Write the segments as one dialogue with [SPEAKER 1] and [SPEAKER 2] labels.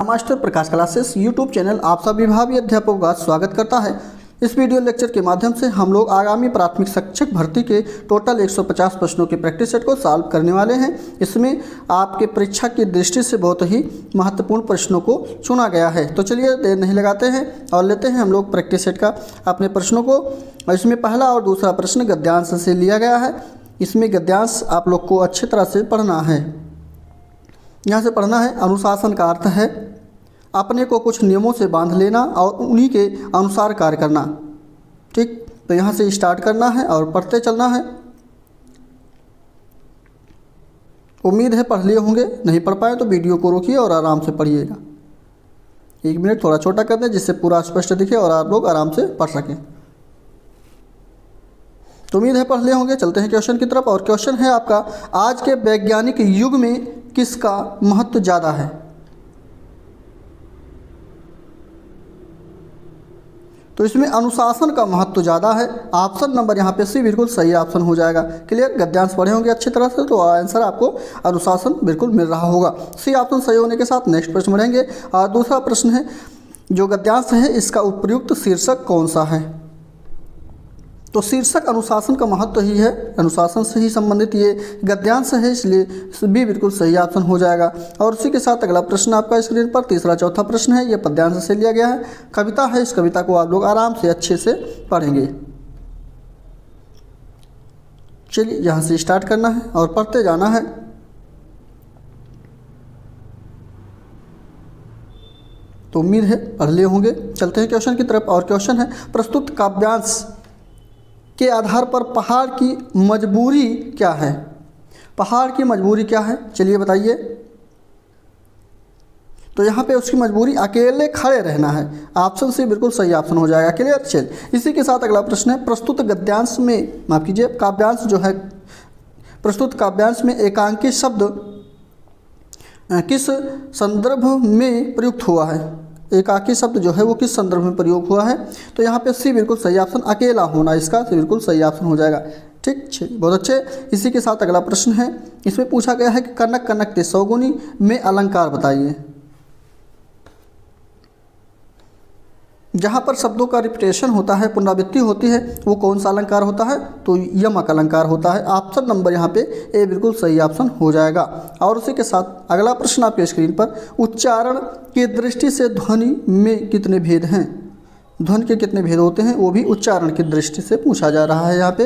[SPEAKER 1] Master प्रकाश classes YouTube channel आप सभी भावी अध्यापकों का स्वागत करता है। इस वीडियो लेक्चर के माध्यम से हम लोग आगामी प्राथमिक शिक्षक भर्ती के टोटल 150 प्रश्नों के प्रैक्टिस सेट को सॉल्व करने वाले हैं। इसमें आपके परीक्षा की दृष्टि से बहुत ही महत्वपूर्ण प्रश्नों को चुना गया है। तो चलिए देर नहीं लगाते हैं और लेते हैं हम लोग प्रैक्टिस सेट का अपने प्रश्नों को। इसमें पहला और दूसरा प्रश्न गद्यांश से लिया गया है। इसमें गद्यांश आप लोग को अच्छी तरह से पढ़ना है। यहाँ से पढ़ना है, अनुशासन का अर्थ है अपने को कुछ नियमों से बांध लेना और उन्हीं के अनुसार कार्य करना। ठीक, तो यहाँ से स्टार्ट करना है और पढ़ते चलना है। उम्मीद है पढ़ लिए होंगे, नहीं पढ़ पाए तो वीडियो को रोकिए और आराम से पढ़िएगा। 1 मिनट थोड़ा छोटा कर दें जिससे पूरा स्पष्ट दिखे और आप लोग आराम से पढ़ सकें। तो उम्मीद है पढ़ लिए होंगे। चलते हैं क्वेश्चन की तरफ। और क्वेश्चन है आपका, आज के वैज्ञानिक युग में किसका महत्व ज़्यादा है? तो इसमें अनुशासन का महत्व ज़्यादा है। ऑप्शन नंबर यहाँ पे सी बिल्कुल सही ऑप्शन हो जाएगा। क्लियर, गद्यांश पढ़े होंगे अच्छी तरह से तो आंसर आपको अनुशासन बिल्कुल मिल रहा होगा। सी ऑप्शन सही होने के साथ नेक्स्ट प्रश्न बढ़ेंगे। और दूसरा प्रश्न है, जो गद्यांश है इसका उपयुक्त शीर्षक कौन सा है? तो शीर्षक अनुशासन का महत्व ही है, अनुशासन से ही संबंधित ये गद्यांश है, इसलिए भी बिल्कुल सही ऑप्शन हो जाएगा। और उसी के साथ अगला प्रश्न आपका स्क्रीन पर तीसरा चौथा प्रश्न है, ये पद्यांश से लिया गया है। कविता है, इस कविता को आप लोग आराम से अच्छे से पढ़ेंगे। चलिए यहाँ से स्टार्ट करना है और पढ़ते जाना है। तो उम्मीद है पढ़ लिए होंगे। चलते हैं क्वेश्चन की तरफ। और क्वेश्चन है, प्रस्तुत काव्यांश के आधार पर पहाड़ की मजबूरी क्या है? पहाड़ की मजबूरी क्या है, चलिए बताइए। तो यहाँ पे उसकी मजबूरी अकेले खड़े रहना है। ऑप्शन सी बिल्कुल सही ऑप्शन हो जाएगा। क्लियर, चल इसी के साथ अगला प्रश्न है, प्रस्तुत गद्यांश में, माफ कीजिए काव्यांश जो है, प्रस्तुत काव्यांश में एकांकी शब्द किस संदर्भ में प्रयुक्त हुआ है? एकाकी शब्द जो है वो किस संदर्भ में प्रयोग हुआ है? तो यहाँ पे सी बिल्कुल सही ऑप्शन, अकेला होना, इसका सी बिल्कुल सही ऑप्शन हो जाएगा। ठीक, बहुत अच्छे। इसी के साथ अगला प्रश्न है, इसमें पूछा गया है कि कनक कनक के सौगुनी में अलंकार बताइए। जहाँ पर शब्दों का रिपीटेशन होता है, पुनरावृत्ति होती है, वो कौन सा अलंकार होता है? तो यमक अलंकार होता है। ऑप्शन नंबर यहाँ पे ए बिल्कुल सही ऑप्शन हो जाएगा। और उसी के साथ अगला प्रश्न आपके स्क्रीन पर, उच्चारण की दृष्टि से ध्वनि में कितने भेद हैं? ध्वनि के कितने भेद होते हैं वो भी उच्चारण की दृष्टि से पूछा जा रहा है यहाँ पे।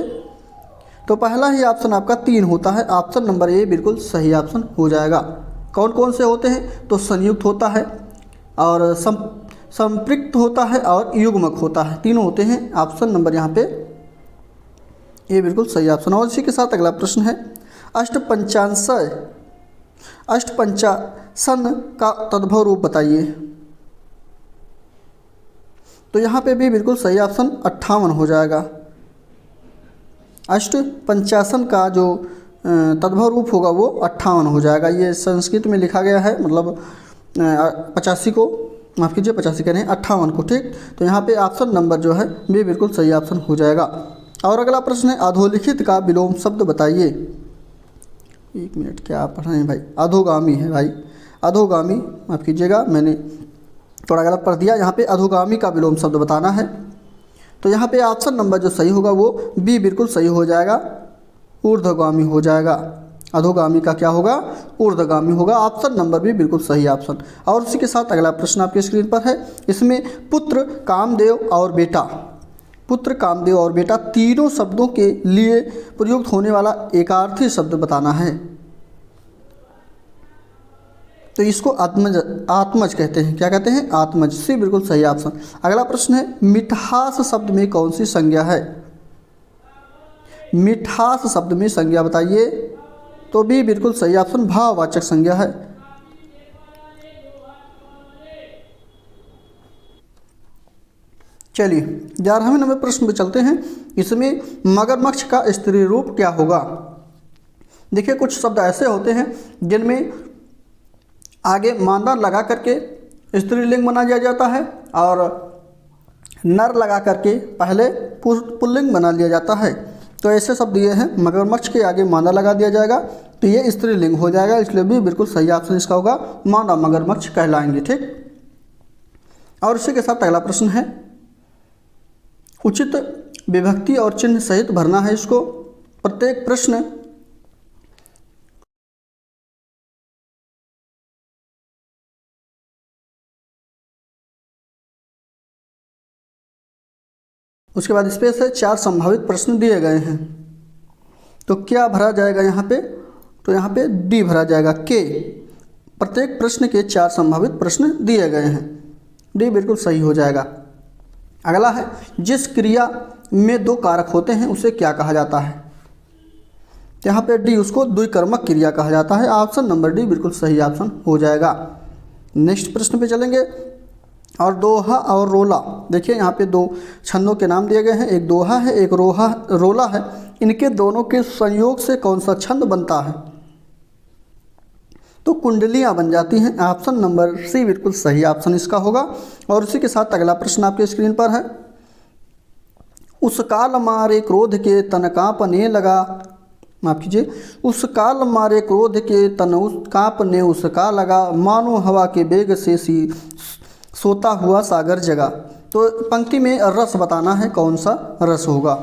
[SPEAKER 1] तो पहला ही ऑप्शन आपका 3 होता है। ऑप्शन नंबर ए बिल्कुल सही ऑप्शन हो जाएगा। कौन कौन से होते हैं? तो संयुक्त होता है और संपृक्त होता है और युग्मक होता है, तीनों होते हैं। ऑप्शन नंबर यहाँ पे ये बिल्कुल सही ऑप्शन। और इसी के साथ अगला प्रश्न है, अष्टपंचासन का तद्भव रूप बताइए। तो यहाँ पे भी बिल्कुल सही ऑप्शन 58 हो जाएगा। अष्टपंचासन का जो तद्भव रूप होगा वो 58 हो जाएगा। ये संस्कृत में लिखा गया है, मतलब 85 को, माफ़ कीजिए 85 कह रहे हैं, 58 को। ठीक, तो यहाँ पे ऑप्शन नंबर जो है भी बिल्कुल सही ऑप्शन हो जाएगा। और अगला प्रश्न है, अधोलिखित का विलोम शब्द बताइए। 1 मिनट, क्या पढ़ रहे हैं भाई? अधोगामी है भाई, अधोगामी, माफ़ कीजिएगा मैंने थोड़ा गलत पढ़ दिया। यहाँ पे अधोगामी का विलोम शब्द बताना है। तो यहाँ पे ऑप्शन नंबर जो सही होगा वो बी बिल्कुल सही हो जाएगा, ऊर्ध्वगामी हो जाएगा। अधोगामी का क्या होगा? ऊर्ध्वगामी होगा। ऑप्शन नंबर भी बिल्कुल सही ऑप्शन। और उसी के साथ अगला प्रश्न आपके स्क्रीन पर है, इसमें पुत्र, कामदेव और बेटा, पुत्र, कामदेव और बेटा तीनों शब्दों के लिए प्रयुक्त होने वाला एकार्थी शब्द बताना है। तो इसको आत्मज कहते हैं। क्या कहते हैं? आत्मज। सी बिल्कुल सही ऑप्शन। अगला प्रश्न है, मिठास शब्द में कौन सी संज्ञा है? मिठास शब्द में संज्ञा बताइए। तो भी बिल्कुल सही ऑप्शन, भाववाचक संज्ञा है। चलिए 11वें नंबर प्रश्न पे चलते हैं। इसमें मगरमच्छ का स्त्री रूप क्या होगा? देखिए, कुछ शब्द ऐसे होते हैं जिनमें आगे मादा लगा करके स्त्रीलिंग बना दिया जाता है और नर लगा करके पहले पुल्लिंग बना लिया जाता है। तो ऐसे शब्द ये हैं, मगरमच्छ के आगे मादा लगा दिया जाएगा तो ये स्त्रीलिंग हो जाएगा, इसलिए भी बिल्कुल सही ऑप्शन इसका होगा मादा मगरमच्छ कहलाएंगे। ठीक, और इसी के साथ अगला प्रश्न है, उचित विभक्ति और चिन्ह सहित भरना है इसको। प्रत्येक प्रश्न उसके बाद स्पेस है, 4 संभावित प्रश्न दिए गए हैं, तो क्या भरा जाएगा यहाँ पे, तो यहाँ पे डी भरा जाएगा के। प्रत्येक प्रश्न के 4 संभावित प्रश्न दिए गए हैं, डी बिल्कुल सही हो जाएगा। अगला है, जिस क्रिया में 2 कारक होते हैं उसे क्या कहा जाता है, यहाँ पे डी, उसको द्विकर्मक क्रिया कहा जाता है। ऑप्शन नंबर डी बिल्कुल सही ऑप्शन हो जाएगा। नेक्स्ट प्रश्न पे चलेंगे, और दोहा और रोला। देखिए यहाँ पे 2 छंदों के नाम दिए गए हैं, एक दोहा है एक रोला है। इनके दोनों के संयोग से कौन सा छंद बनता है, तो कुंडलियाँ बन जाती हैं। ऑप्शन नंबर सी बिल्कुल सही ऑप्शन इसका होगा। और उसी के साथ अगला प्रश्न आपके स्क्रीन पर है, उस काल मारे क्रोध के तन कांपने लगा, माफ कीजिए, उस काल मारे क्रोध के तन कांपने उसका लगा, मानो हवा के बेग से सी सोता हुआ सागर जगा। तो पंक्ति में रस बताना है, कौन सा रस होगा,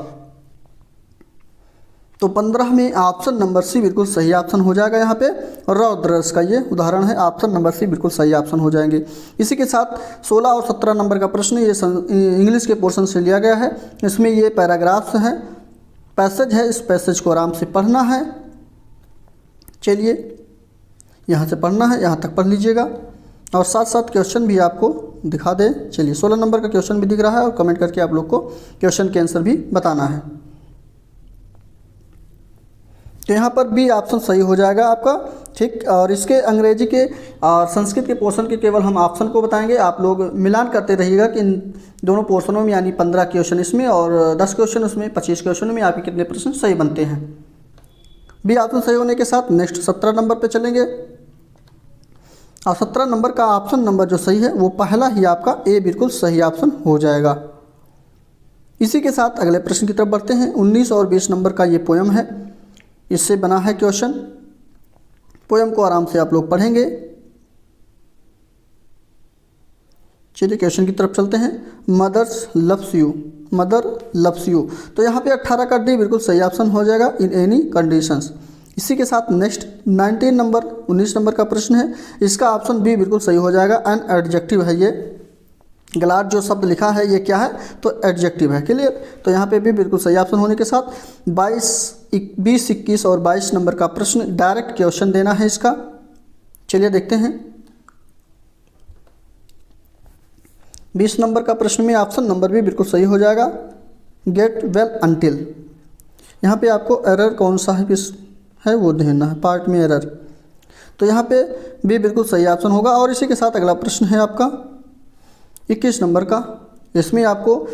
[SPEAKER 1] तो 15 में ऑप्शन नंबर सी बिल्कुल सही ऑप्शन हो जाएगा। यहाँ पे रौद्र रस का ये उदाहरण है, ऑप्शन नंबर सी बिल्कुल सही ऑप्शन हो जाएंगे। इसी के साथ 16 और 17 नंबर का प्रश्न ये इंग्लिश के पोर्शन से लिया गया है। इसमें ये पैराग्राफ्स हैं, पैसेज है, इस पैसेज को आराम से पढ़ना है। चलिए यहाँ से पढ़ना है, यहाँ तक पढ़ लीजिएगा, और साथ साथ क्वेश्चन भी आपको दिखा दें। चलिए 16 नंबर का क्वेश्चन भी दिख रहा है, और कमेंट करके आप लोग को क्वेश्चन के आंसर भी बताना है। तो यहाँ पर बी ऑप्शन सही हो जाएगा आपका। ठीक, और इसके अंग्रेजी के और संस्कृत के पोर्शन के केवल हम ऑप्शन को बताएंगे, आप लोग मिलान करते रहिएगा कि इन दोनों पोर्शनों में, यानी 15 क्वेश्चन इसमें और 10 क्वेश्चन उसमें, 25 क्वेश्चन में आपके कितने प्रश्न सही बनते हैं। बी ऑप्शन सही होने के साथ नेक्स्ट 17 नंबर पर चलेंगे, और 17 नंबर का ऑप्शन नंबर जो सही है वो पहला ही आपका ए बिल्कुल सही ऑप्शन हो जाएगा। इसी के साथ अगले प्रश्न की तरफ बढ़ते हैं। 19 और 20 नंबर का ये पोयम है, इससे बना है क्वेश्चन। पोयम को आराम से आप लोग पढ़ेंगे। चलिए क्वेश्चन की तरफ चलते हैं। Mothers loves you, mother loves you, तो यहाँ पे 18 का डी बिल्कुल सही ऑप्शन हो जाएगा, इन एनी कंडीशंस। इसी के साथ नेक्स्ट 19 नंबर का प्रश्न है, इसका ऑप्शन बी बिल्कुल सही हो जाएगा। एन एडजेक्टिव है ये, ग्लाड जो शब्द लिखा है ये क्या है, तो एडजेक्टिव है। क्लियर, तो यहाँ पे भी बिल्कुल सही ऑप्शन होने के साथ 20, 21 और 22 नंबर का प्रश्न डायरेक्ट क्वेश्चन देना है इसका। चलिए देखते हैं। 20 नंबर का प्रश्न में ऑप्शन नंबर भी बिल्कुल सही हो जाएगा, गेट वेल अंटिल। यहाँ पे आपको एरर कौन सा है वो देना है, पार्ट में एरर, तो यहाँ पे भी बिल्कुल सही ऑप्शन होगा। और इसी के साथ अगला प्रश्न है आपका 21 नंबर का, इसमें आपको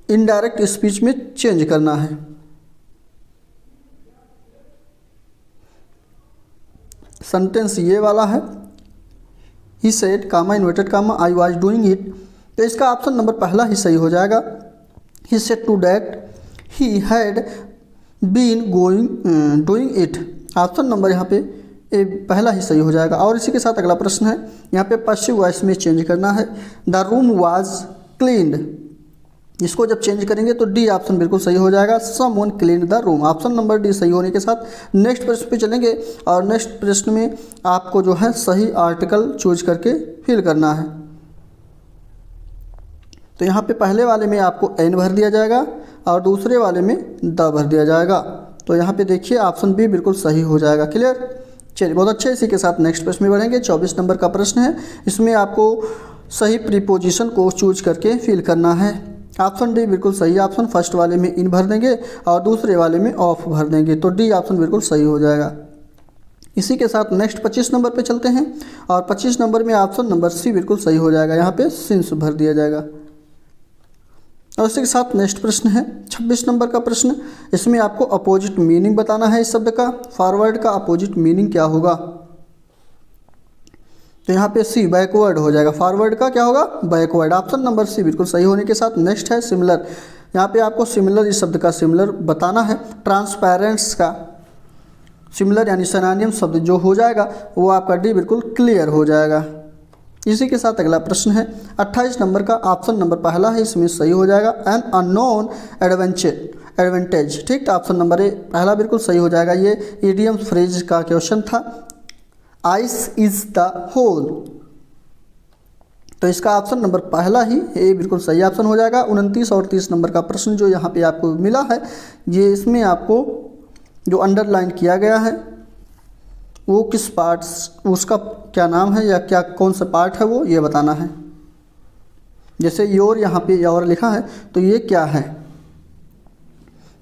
[SPEAKER 1] इनडायरेक्ट स्पीच में चेंज करना है। सेंटेंस ये वाला है, he said comma inverted comma I was doing it, तो इसका ऑप्शन नंबर पहला ही सही हो जाएगा। He said to that he had been going doing it, option number यहाँ पे ए पहला ही सही हो जाएगा। और इसी के साथ अगला प्रश्न है, यहाँ पे पश्चिम वॉइस में चेंज करना है। द रूम वाज क्लीन्ड, इसको जब चेंज करेंगे तो डी ऑप्शन बिल्कुल सही हो जाएगा। Someone cleaned the room, option number D सही होने के साथ नेक्स्ट प्रश्न पे चलेंगे। और नेक्स्ट प्रश्न में आपको जो है सही आर्टिकल चूज करके फिल करना है। तो यहाँ पे पहले वाले में आपको एन भर दिया जाएगा और दूसरे वाले में द भर दिया जाएगा। तो यहाँ पे देखिए ऑप्शन बी बिल्कुल सही हो जाएगा। क्लियर, चलिए बहुत अच्छे। इसी के साथ नेक्स्ट प्रश्न में बढ़ेंगे। 24 नंबर का प्रश्न है, इसमें आपको सही प्रीपोजिशन को चूज करके फिल करना है। ऑप्शन डी बिल्कुल सही ऑप्शन, फर्स्ट वाले में इन भर देंगे और दूसरे वाले में ऑफ भर देंगे, तो डी ऑप्शन बिल्कुल सही हो जाएगा। इसी के साथ नेक्स्ट 25 नंबर पे चलते हैं और 25 नंबर में ऑप्शन नंबर सी बिल्कुल सही हो जाएगा, यहाँ पे सिंस भर दिया जाएगा। और इसी के साथ नेक्स्ट प्रश्न है 26 नंबर का प्रश्न, इसमें आपको अपोजिट मीनिंग बताना है इस शब्द का। फॉरवर्ड का अपोजिट मीनिंग क्या होगा, तो यहाँ पे सी बैकवर्ड हो जाएगा। फॉरवर्ड का क्या होगा, बैकवर्ड, ऑप्शन नंबर सी बिल्कुल सही होने के साथ नेक्स्ट है सिमिलर। यहाँ पे आपको सिमिलर इस शब्द का सिमिलर बताना है। ट्रांसपेरेंट्स का सिमिलर यानी सिनोनिम शब्द जो हो जाएगा वो आपका डी बिल्कुल क्लियर हो जाएगा। इसी के साथ अगला प्रश्न है 28 नंबर का, ऑप्शन नंबर पहला है इसमें सही हो जाएगा, एन अननोन एडवांटेज। ठीक, तो ऑप्शन नंबर ए पहला बिल्कुल सही हो जाएगा। ये इडियम फ्रेज का क्वेश्चन था, आइस इज द होल, तो इसका ऑप्शन नंबर पहला ही ए बिल्कुल सही ऑप्शन हो जाएगा। 29 और 30 नंबर का प्रश्न जो यहाँ पे आपको मिला है, ये इसमें आपको जो अंडरलाइन किया गया है वो किस पार्ट, उसका क्या नाम है या क्या कौन सा पार्ट है वो ये बताना है। जैसे योर यहाँ पे योर लिखा है तो ये क्या है,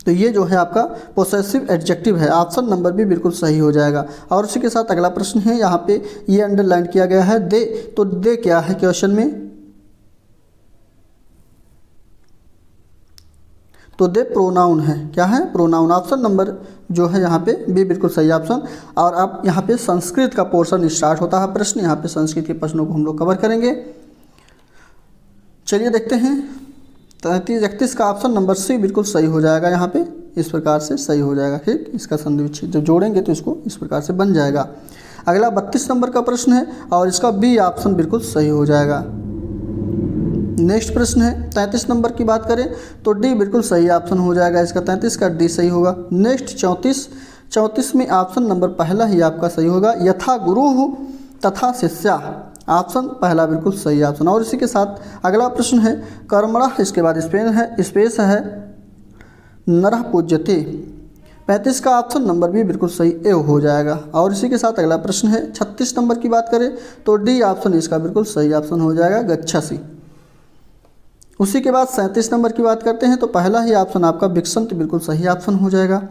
[SPEAKER 1] तो ये जो है आपका पोसेसिव एडजेक्टिव है। ऑप्शन नंबर भी बिल्कुल सही हो जाएगा। और उसी के साथ अगला प्रश्न है, यहाँ पे ये अंडरलाइन किया गया है दे, तो दे क्या है क्वेश्चन में, तो दे प्रोनाउन है। क्या है, प्रोनाउन। ऑप्शन नंबर जो है यहाँ पे बी बिल्कुल सही ऑप्शन। और अब यहाँ पे संस्कृत का पोर्शन स्टार्ट होता है प्रश्न, यहाँ पे संस्कृत के प्रश्नों को हम लोग कवर करेंगे। चलिए देखते हैं 33-31 का ऑप्शन नंबर सी बिल्कुल सही हो जाएगा। यहाँ पे इस प्रकार से सही हो जाएगा। ठीक, इसका संधि जब जोड़ेंगे तो इसको इस प्रकार से बन जाएगा। अगला 32 नंबर का प्रश्न है और इसका बी ऑप्शन बिल्कुल सही हो जाएगा। नेक्स्ट प्रश्न है 33 नंबर की बात करें तो डी बिल्कुल सही ऑप्शन हो जाएगा इसका, 33 का डी सही होगा। नेक्स्ट 34 में ऑप्शन नंबर पहला ही आपका सही होगा, यथा गुरु तथा शिष्या, ऑप्शन पहला बिल्कुल सही ऑप्शन। और इसी के साथ अगला प्रश्न है कर्मणः, इसके बाद स्पेस है नरः पूज्यते, 35 का ऑप्शन नंबर भी बिल्कुल सही ए हो जाएगा। और इसी के साथ अगला प्रश्न है 36 नंबर की बात करें तो डी ऑप्शन इसका बिल्कुल सही ऑप्शन हो जाएगा, गच्छसि। उसी के बाद 37 नंबर की बात करते हैं तो पहला ही ऑप्शन आपका विक्षंत बिल्कुल सही ऑप्शन हो जाएगा।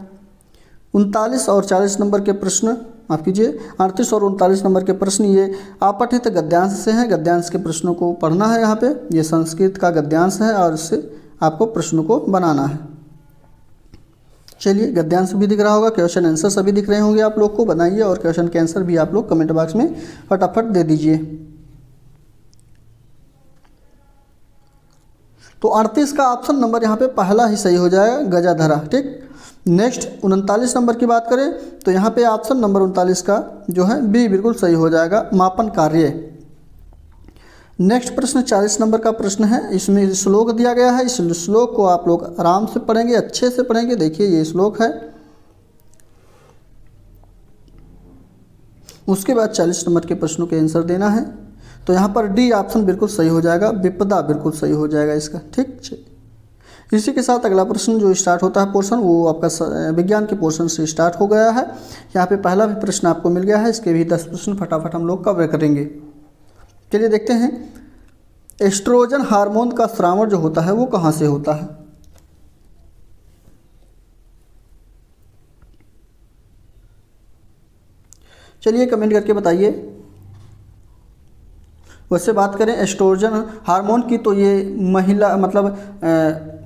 [SPEAKER 1] 39 और 40 नंबर के प्रश्न, माफ कीजिए 38 और 39 नंबर के प्रश्न ये अपठित गद्यांश से हैं। गद्यांश के प्रश्नों को पढ़ना है। यहाँ पे ये संस्कृत का गद्यांश है और इससे आपको प्रश्नों को बनाना है। चलिए, गद्यांश भी दिख रहा होगा, क्वेश्चन आंसर सभी दिख रहे होंगे आप लोग को, बनाइए और क्वेश्चन के आंसर भी आप लोग कमेंट बॉक्स में फटाफट दे दीजिए। तो 38 का ऑप्शन नंबर यहाँ पे पहला ही सही हो जाएगा, गजाधरा। ठीक, नेक्स्ट 39 नंबर की बात करें तो यहाँ पे ऑप्शन नंबर 39 का जो है बी बिल्कुल सही हो जाएगा, मापन कार्य। नेक्स्ट प्रश्न 40 नंबर का प्रश्न है, इसमें श्लोक दिया गया है। इस श्लोक को आप लोग आराम से पढ़ेंगे, अच्छे से पढ़ेंगे। देखिए ये श्लोक है। उसके बाद 40 नंबर के प्रश्नों के आंसर देना है। तो यहाँ पर डी ऑप्शन बिल्कुल सही हो जाएगा, विपदा बिल्कुल सही हो जाएगा इसका। ठीक, इसी के साथ अगला प्रश्न जो स्टार्ट होता है पोर्शन, वो आपका विज्ञान के पोर्शन से स्टार्ट हो गया है। यहाँ पे पहला भी प्रश्न आपको मिल गया है, इसके भी 10 प्रश्न फटाफट हम लोग कवर करेंगे। चलिए देखते हैं, एस्ट्रोजन हार्मोन का स्रावन जो होता है वो कहाँ से होता है। चलिए कमेंट करके बताइए। वैसे बात करें एस्ट्रोजन हार्मोन की तो ये महिला मतलब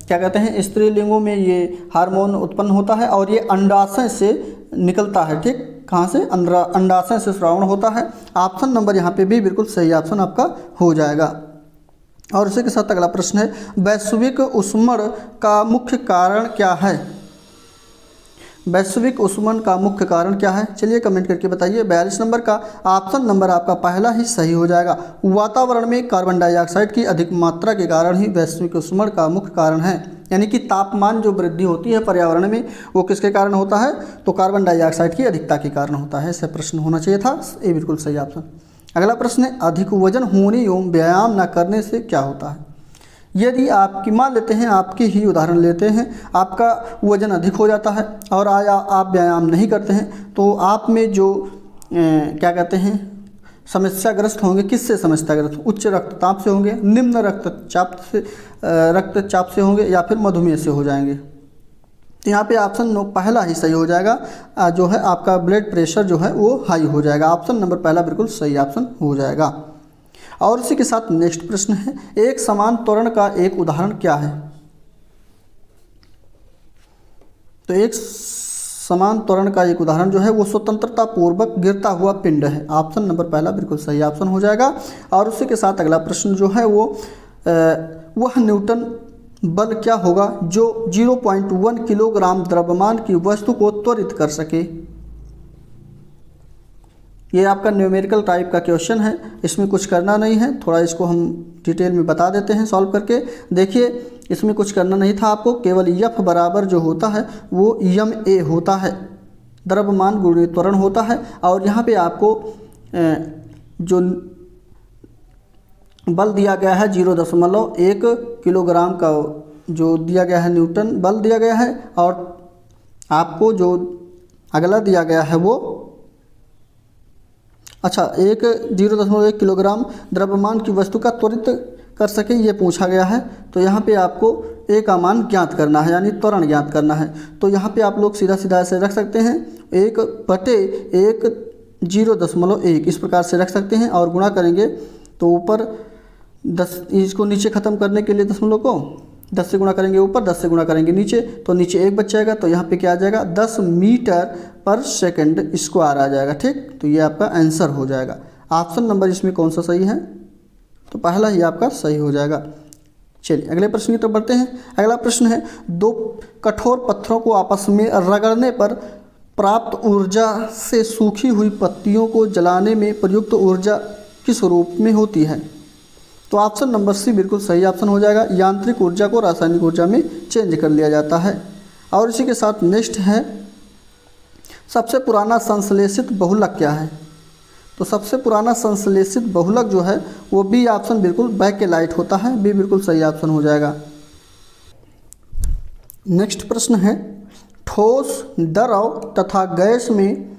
[SPEAKER 1] क्या कहते हैं, स्त्रीलिंगों में ये हार्मोन उत्पन्न होता है और ये अंडाशय से निकलता है। ठीक, कहाँ से, अंडाशय से स्रावन होता है। ऑप्शन नंबर यहाँ पे भी बिल्कुल सही ऑप्शन आपका हो जाएगा। और इसी के साथ अगला प्रश्न है, वैश्विक ऊष्मण का मुख्य कारण क्या है। वैश्विक ऊष्मण का मुख्य कारण क्या है, चलिए कमेंट करके बताइए। 42 नंबर का ऑप्शन नंबर आपका पहला ही सही हो जाएगा, वातावरण में कार्बन डाइऑक्साइड की अधिक मात्रा के कारण ही वैश्विक ऊष्मण का मुख्य कारण है। यानी कि तापमान जो वृद्धि होती है पर्यावरण में वो किसके कारण होता है, तो कार्बन डाइऑक्साइड की अधिकता के कारण होता है। ऐसा प्रश्न होना चाहिए था, ये बिल्कुल सही ऑप्शन। अगला प्रश्न है, अधिक वजन होने एवं व्यायाम न करने से क्या होता है। यदि आपकी मान लेते हैं, आपकी ही उदाहरण लेते हैं, आपका वजन अधिक हो जाता है और आप व्यायाम नहीं करते हैं तो आप में जो क्या कहते हैं समस्याग्रस्त होंगे। किससे समस्याग्रस्त, उच्च रक्तचाप से होंगे, निम्न रक्तचाप से होंगे या फिर मधुमेह से हो जाएंगे। तो यहाँ पे ऑप्शन पहला ही सही हो जाएगा, जो है आपका ब्लड प्रेशर जो है वो हाई हो जाएगा। ऑप्शन नंबर पहला बिल्कुल सही ऑप्शन हो जाएगा। और इसी के साथ नेक्स्ट प्रश्न है, एक समान त्वरण का एक उदाहरण क्या है। तो एक समान त्वरण का एक उदाहरण जो है वो स्वतंत्रता पूर्वक गिरता हुआ पिंड है। ऑप्शन नंबर पहला बिल्कुल सही ऑप्शन हो जाएगा। और उसी के साथ अगला प्रश्न जो है वो वह न्यूटन बल क्या होगा जो 0.1 किलोग्राम द्रव्यमान की वस्तु को त्वरित कर सके। ये आपका न्यूमेरिकल टाइप का क्वेश्चन है, इसमें कुछ करना नहीं है। थोड़ा इसको हम डिटेल में बता देते हैं सॉल्व करके। देखिए इसमें कुछ करना नहीं था आपको, केवल यफ बराबर जो होता है वो यम ए होता है, द्रव्यमान गुणित त्वरण होता है। और यहाँ पे आपको जो बल दिया गया है 0.1 किलोग्राम का जो दिया गया है न्यूटन बल दिया गया है, और आपको जो अगला दिया गया है वो 0.1 किलोग्राम द्रव्यमान की वस्तु का त्वरित कर सके ये पूछा गया है। तो यहाँ पे आपको ए का मान ज्ञात करना है, यानी त्वरण ज्ञात करना है। तो यहाँ पे आप लोग सीधा सीधा ऐसे रख सकते हैं 1/1 0.1 इस प्रकार से रख सकते हैं, और गुणा करेंगे तो ऊपर 10, इसको नीचे ख़त्म करने के लिए दशमलव को 10 से गुणा करेंगे ऊपर, 10 से गुणा करेंगे नीचे, तो नीचे 1 बच जाएगा। तो यहाँ पे क्या आ जाएगा 10 मीटर पर सेकंड स्क्वायर आ जाएगा। ठीक, तो ये आपका आंसर हो जाएगा। ऑप्शन नंबर इसमें कौन सा सही है? तो पहला ही आपका सही हो जाएगा। चलिए अगले प्रश्न की तरफ बढ़ते हैं। अगला प्रश्न है, 2 कठोर पत्थरों को आपस में रगड़ने पर प्राप्त ऊर्जा से सूखी हुई पत्तियों को जलाने में प्रयुक्त ऊर्जा किस रूप में होती है? तो ऑप्शन नंबर सी बिल्कुल सही ऑप्शन हो जाएगा। यांत्रिक ऊर्जा को रासायनिक ऊर्जा में चेंज कर लिया जाता है। और इसी के साथ नेक्स्ट है, सबसे पुराना संश्लेषित बहुलक क्या है? तो सबसे पुराना संश्लेषित बहुलक जो है वो बी ऑप्शन बिल्कुल बैकेलाइट होता है। बी बिल्कुल सही ऑप्शन हो जाएगा। नेक्स्ट प्रश्न है, ठोस, द्रव तथा गैस में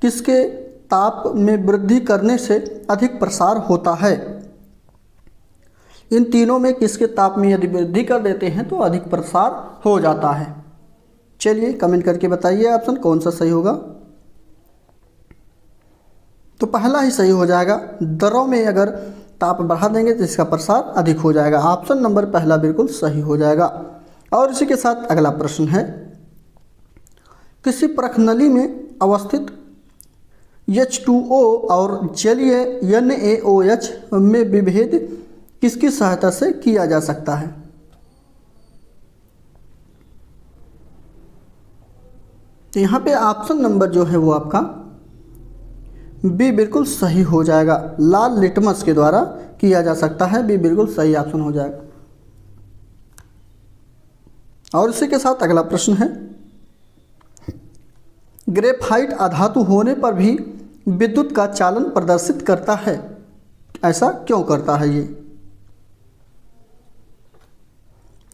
[SPEAKER 1] किसके ताप में वृद्धि करने से अधिक प्रसार होता है? इन तीनों में किसके ताप में यदि वृद्धि कर देते हैं तो अधिक प्रसार हो जाता है? चलिए कमेंट करके बताइए ऑप्शन कौन सा सही होगा। तो पहला ही सही हो जाएगा। द्रव में अगर ताप बढ़ा देंगे तो इसका प्रसार अधिक हो जाएगा। ऑप्शन नंबर पहला बिल्कुल सही हो जाएगा। और इसी के साथ अगला प्रश्न है, किसी प्रखनली में अवस्थित H2O और जलीय NaOH में विभेद किसकी सहायता से किया जा सकता है? तो यहाँ पे ऑप्शन नंबर जो है वो आपका बी बिल्कुल सही हो जाएगा। लाल लिटमस के द्वारा किया जा सकता है। बी बिल्कुल सही ऑप्शन हो जाएगा। और इसी के साथ अगला प्रश्न है, ग्रेफाइट अधातु होने पर भी विद्युत का चालन प्रदर्शित करता है, ऐसा क्यों करता है ये?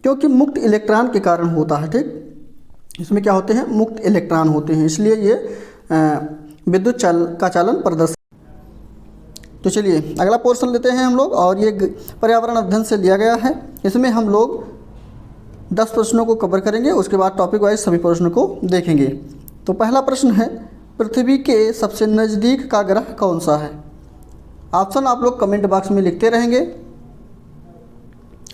[SPEAKER 1] क्योंकि मुक्त इलेक्ट्रॉन के कारण होता है। ठीक, इसमें क्या होते हैं? मुक्त इलेक्ट्रॉन होते हैं, इसलिए ये विद्युत का चालन प्रदर्शित। तो चलिए अगला पोर्शन लेते हैं हम लोग, और ये पर्यावरण अध्ययन से लिया गया है। इसमें हम लोग 10 प्रश्नों को कवर करेंगे, उसके बाद टॉपिक वाइज सभी प्रश्नों को देखेंगे। तो पहला प्रश्न है, पृथ्वी के सबसे नज़दीक का ग्रह कौन सा है? ऑप्शन आप लोग कमेंट बॉक्स में लिखते रहेंगे।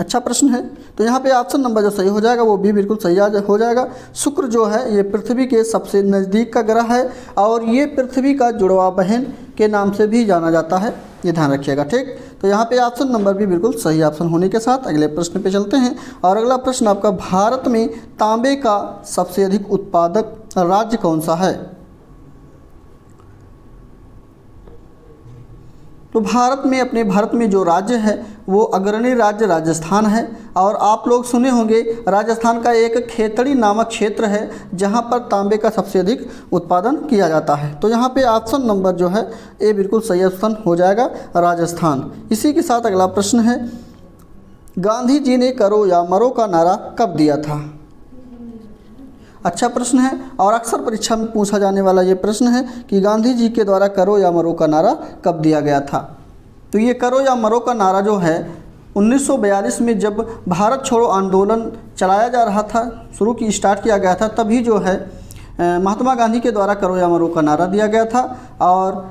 [SPEAKER 1] अच्छा प्रश्न है। तो यहाँ पे ऑप्शन नंबर जो सही हो जाएगा वो भी बिल्कुल सही हो जाएगा। शुक्र जो है ये पृथ्वी के सबसे नज़दीक का ग्रह है, और ये पृथ्वी का जुड़वा बहन के नाम से भी जाना जाता है, ये ध्यान रखिएगा। ठीक, तो यहाँ पे ऑप्शन नंबर भी बिल्कुल सही ऑप्शन होने के साथ अगले प्रश्न पे चलते हैं। और अगला प्रश्न आपका, भारत में तांबे का सबसे अधिक उत्पादक राज्य कौन सा है? तो अपने भारत में जो राज्य है वो अग्रणी राज्य राजस्थान है। और आप लोग सुने होंगे राजस्थान का एक खेतड़ी नामक क्षेत्र है जहां पर तांबे का सबसे अधिक उत्पादन किया जाता है। तो यहां पे ऑप्शन नंबर जो है ए बिल्कुल सही ऑप्शन हो जाएगा, राजस्थान। इसी के साथ अगला प्रश्न है, गांधी जी ने करो या मरो का नारा कब दिया था? अच्छा प्रश्न है, और अक्सर परीक्षा में पूछा जाने वाला ये प्रश्न है कि गांधी जी के द्वारा करो या मरो का नारा कब दिया गया था? तो ये करो या मरो का नारा जो है 1942 में जब भारत छोड़ो आंदोलन चलाया जा रहा था, स्टार्ट किया गया था, तभी जो है महात्मा गांधी के द्वारा करो या मरो का नारा दिया गया था। और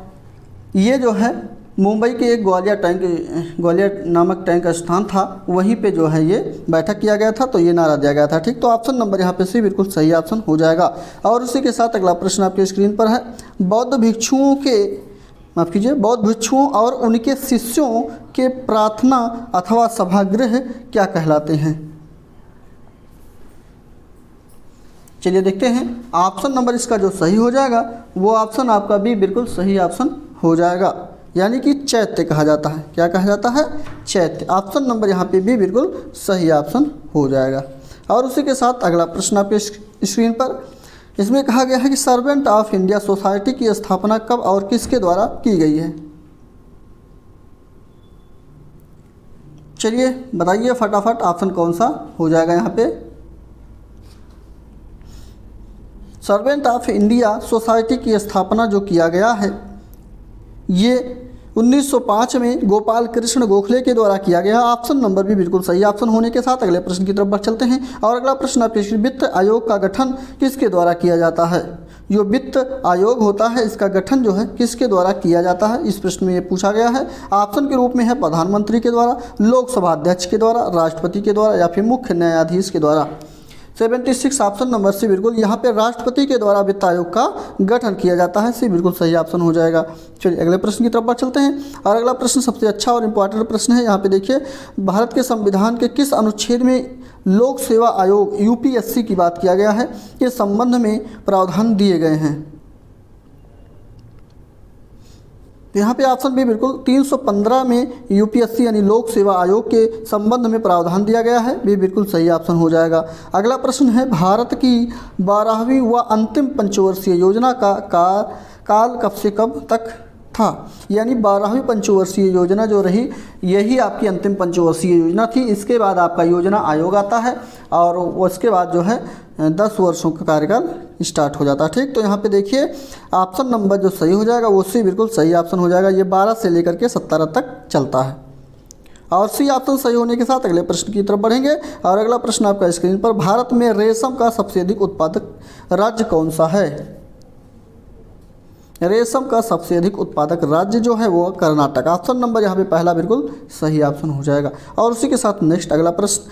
[SPEAKER 1] ये जो है मुंबई के एक ग्वालियर नामक टैंक स्थान था, वहीं पे जो है ये बैठक किया गया था, तो ये नारा दिया गया था। ठीक, तो ऑप्शन नंबर यहाँ पे सी बिल्कुल सही ऑप्शन हो जाएगा। और उसी के साथ अगला प्रश्न आपके स्क्रीन पर है, बौद्ध भिक्षुओं और उनके शिष्यों के प्रार्थना अथवा सभागृह क्या कहलाते हैं? चलिए देखते हैं ऑप्शन नंबर इसका जो सही हो जाएगा वो ऑप्शन आपका बी बिल्कुल सही ऑप्शन हो जाएगा, यानी कि चैत्य कहा जाता है। क्या कहा जाता है? चैत्य। ऑप्शन नंबर यहाँ पे बी बिल्कुल सही ऑप्शन हो जाएगा। और उसी के साथ अगला प्रश्न आपके स्क्रीन पर, इसमें कहा गया है कि सर्वेंट ऑफ इंडिया सोसाइटी की स्थापना कब और किसके द्वारा की गई है? चलिए बताइए फटाफट ऑप्शन कौन सा हो जाएगा यहाँ पे। सर्वेंट ऑफ इंडिया सोसाइटी की स्थापना जो किया गया है ये 1905 में गोपाल कृष्ण गोखले के द्वारा किया गया। ऑप्शन नंबर भी बिल्कुल सही ऑप्शन होने के साथ अगले प्रश्न की तरफ बढ़ चलते हैं। और अगला प्रश्न आपके वित्त आयोग का गठन किसके द्वारा किया जाता है? जो वित्त आयोग होता है इसका गठन जो है किसके द्वारा किया जाता है? इस प्रश्न में ये पूछा गया है। ऑप्शन के रूप में है प्रधानमंत्री के द्वारा, लोकसभा अध्यक्ष के द्वारा, राष्ट्रपति के द्वारा या फिर मुख्य न्यायाधीश के द्वारा। 76 ऑप्शन नंबर सी बिल्कुल यहाँ पे राष्ट्रपति के द्वारा वित्त आयोग का गठन किया जाता है। सी बिल्कुल सही ऑप्शन हो जाएगा। चलिए अगले प्रश्न की तरफ बढ़ चलते हैं। और अगला प्रश्न सबसे अच्छा और इम्पोर्टेंट प्रश्न है। यहाँ पे देखिए भारत के संविधान के किस अनुच्छेद में लोक सेवा आयोग यूपीएससी की बात किया गया है? इस संबंध में प्रावधान दिए गए हैं। तो यहाँ पे ऑप्शन बी बिल्कुल 315 में यूपीएससी यानी लोक सेवा आयोग के संबंध में प्रावधान दिया गया है। बी बिल्कुल सही ऑप्शन हो जाएगा। अगला प्रश्न है भारत की 12वीं व अंतिम पंचवर्षीय योजना का काल कब से कब तक था? यानी 12वीं पंचवर्षीय योजना जो रही यही आपकी अंतिम पंचवर्षीय योजना थी। इसके बाद आपका योजना आयोग आता है और उसके बाद जो है 10 वर्षों का कार्यकाल स्टार्ट हो जाता है। ठीक, तो यहाँ पे देखिए ऑप्शन नंबर जो सही हो जाएगा वो सी बिल्कुल सही ऑप्शन हो जाएगा। ये 12 से लेकर के 17 तक चलता है। और सी ऑप्शन सही होने के साथ अगले प्रश्न की तरफ बढ़ेंगे। और अगला प्रश्न आपका स्क्रीन पर, भारत में रेशम का सबसे अधिक उत्पादक राज्य कौन सा है? रेशम का सबसे अधिक उत्पादक राज्य जो है वो कर्नाटक। ऑप्शन नंबर यहाँ पे पहला बिल्कुल सही ऑप्शन हो जाएगा। और उसी के साथ नेक्स्ट अगला प्रश्न,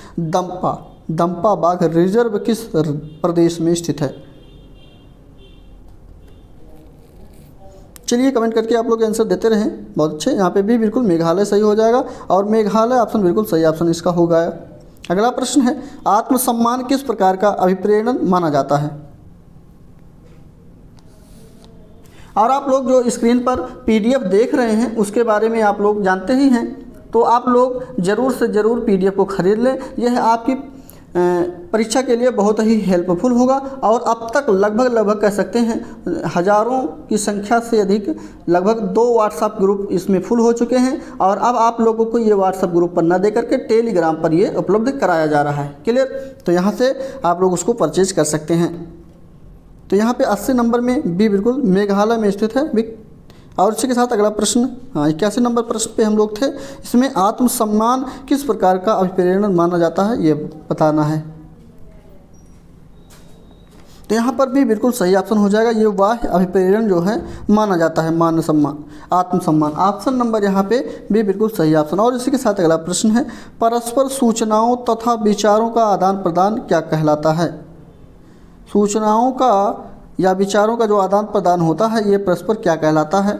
[SPEAKER 1] दंपा बाघ रिजर्व किस प्रदेश में स्थित है? चलिए कमेंट करके आप लोग आंसर देते रहें, बहुत अच्छे। यहाँ पे भी बिल्कुल मेघालय सही हो जाएगा और मेघालय ऑप्शन बिल्कुल सही ऑप्शन इसका हो गया। अगला प्रश्न है, आत्मसम्मान किस प्रकार का अभिप्रेरण माना जाता है? और आप लोग जो स्क्रीन पर पीडीएफ देख रहे हैं उसके बारे में आप लोग जानते ही हैं, तो आप लोग ज़रूर से ज़रूर पीडीएफ को ख़रीद लें। यह आपकी परीक्षा के लिए बहुत ही हेल्पफुल होगा। और अब तक लगभग कह सकते हैं हज़ारों की संख्या से अधिक लगभग 2 व्हाट्सएप ग्रुप इसमें फुल हो चुके हैं। और अब आप लोगों को ये व्हाट्सएप ग्रुप पर न दे करके टेलीग्राम पर ये उपलब्ध कराया जा रहा है। क्लियर? तो यहाँ से आप लोग उसको परचेज कर सकते हैं। तो यहाँ पे 80 नंबर में बी बिल्कुल मेघालय में स्थित है। और इसी के साथ अगला प्रश्न 81 नंबर प्रश्न पे हम लोग थे। इसमें आत्मसम्मान किस प्रकार का अभिप्रेरण माना जाता है ये बताना है। तो यहाँ पर भी बिल्कुल सही ऑप्शन हो जाएगा। ये वाह अभिप्रेरण जो है माना जाता है मान सम्मान आत्मसम्मान। ऑप्शन नंबर यहाँ पे भी बिल्कुल सही ऑप्शन। और इसी के साथ अगला प्रश्न है, परस्पर सूचनाओं तथा विचारों का आदान प्रदान क्या कहलाता है? सूचनाओं का या विचारों का जो आदान प्रदान होता है ये परस्पर क्या कहलाता है?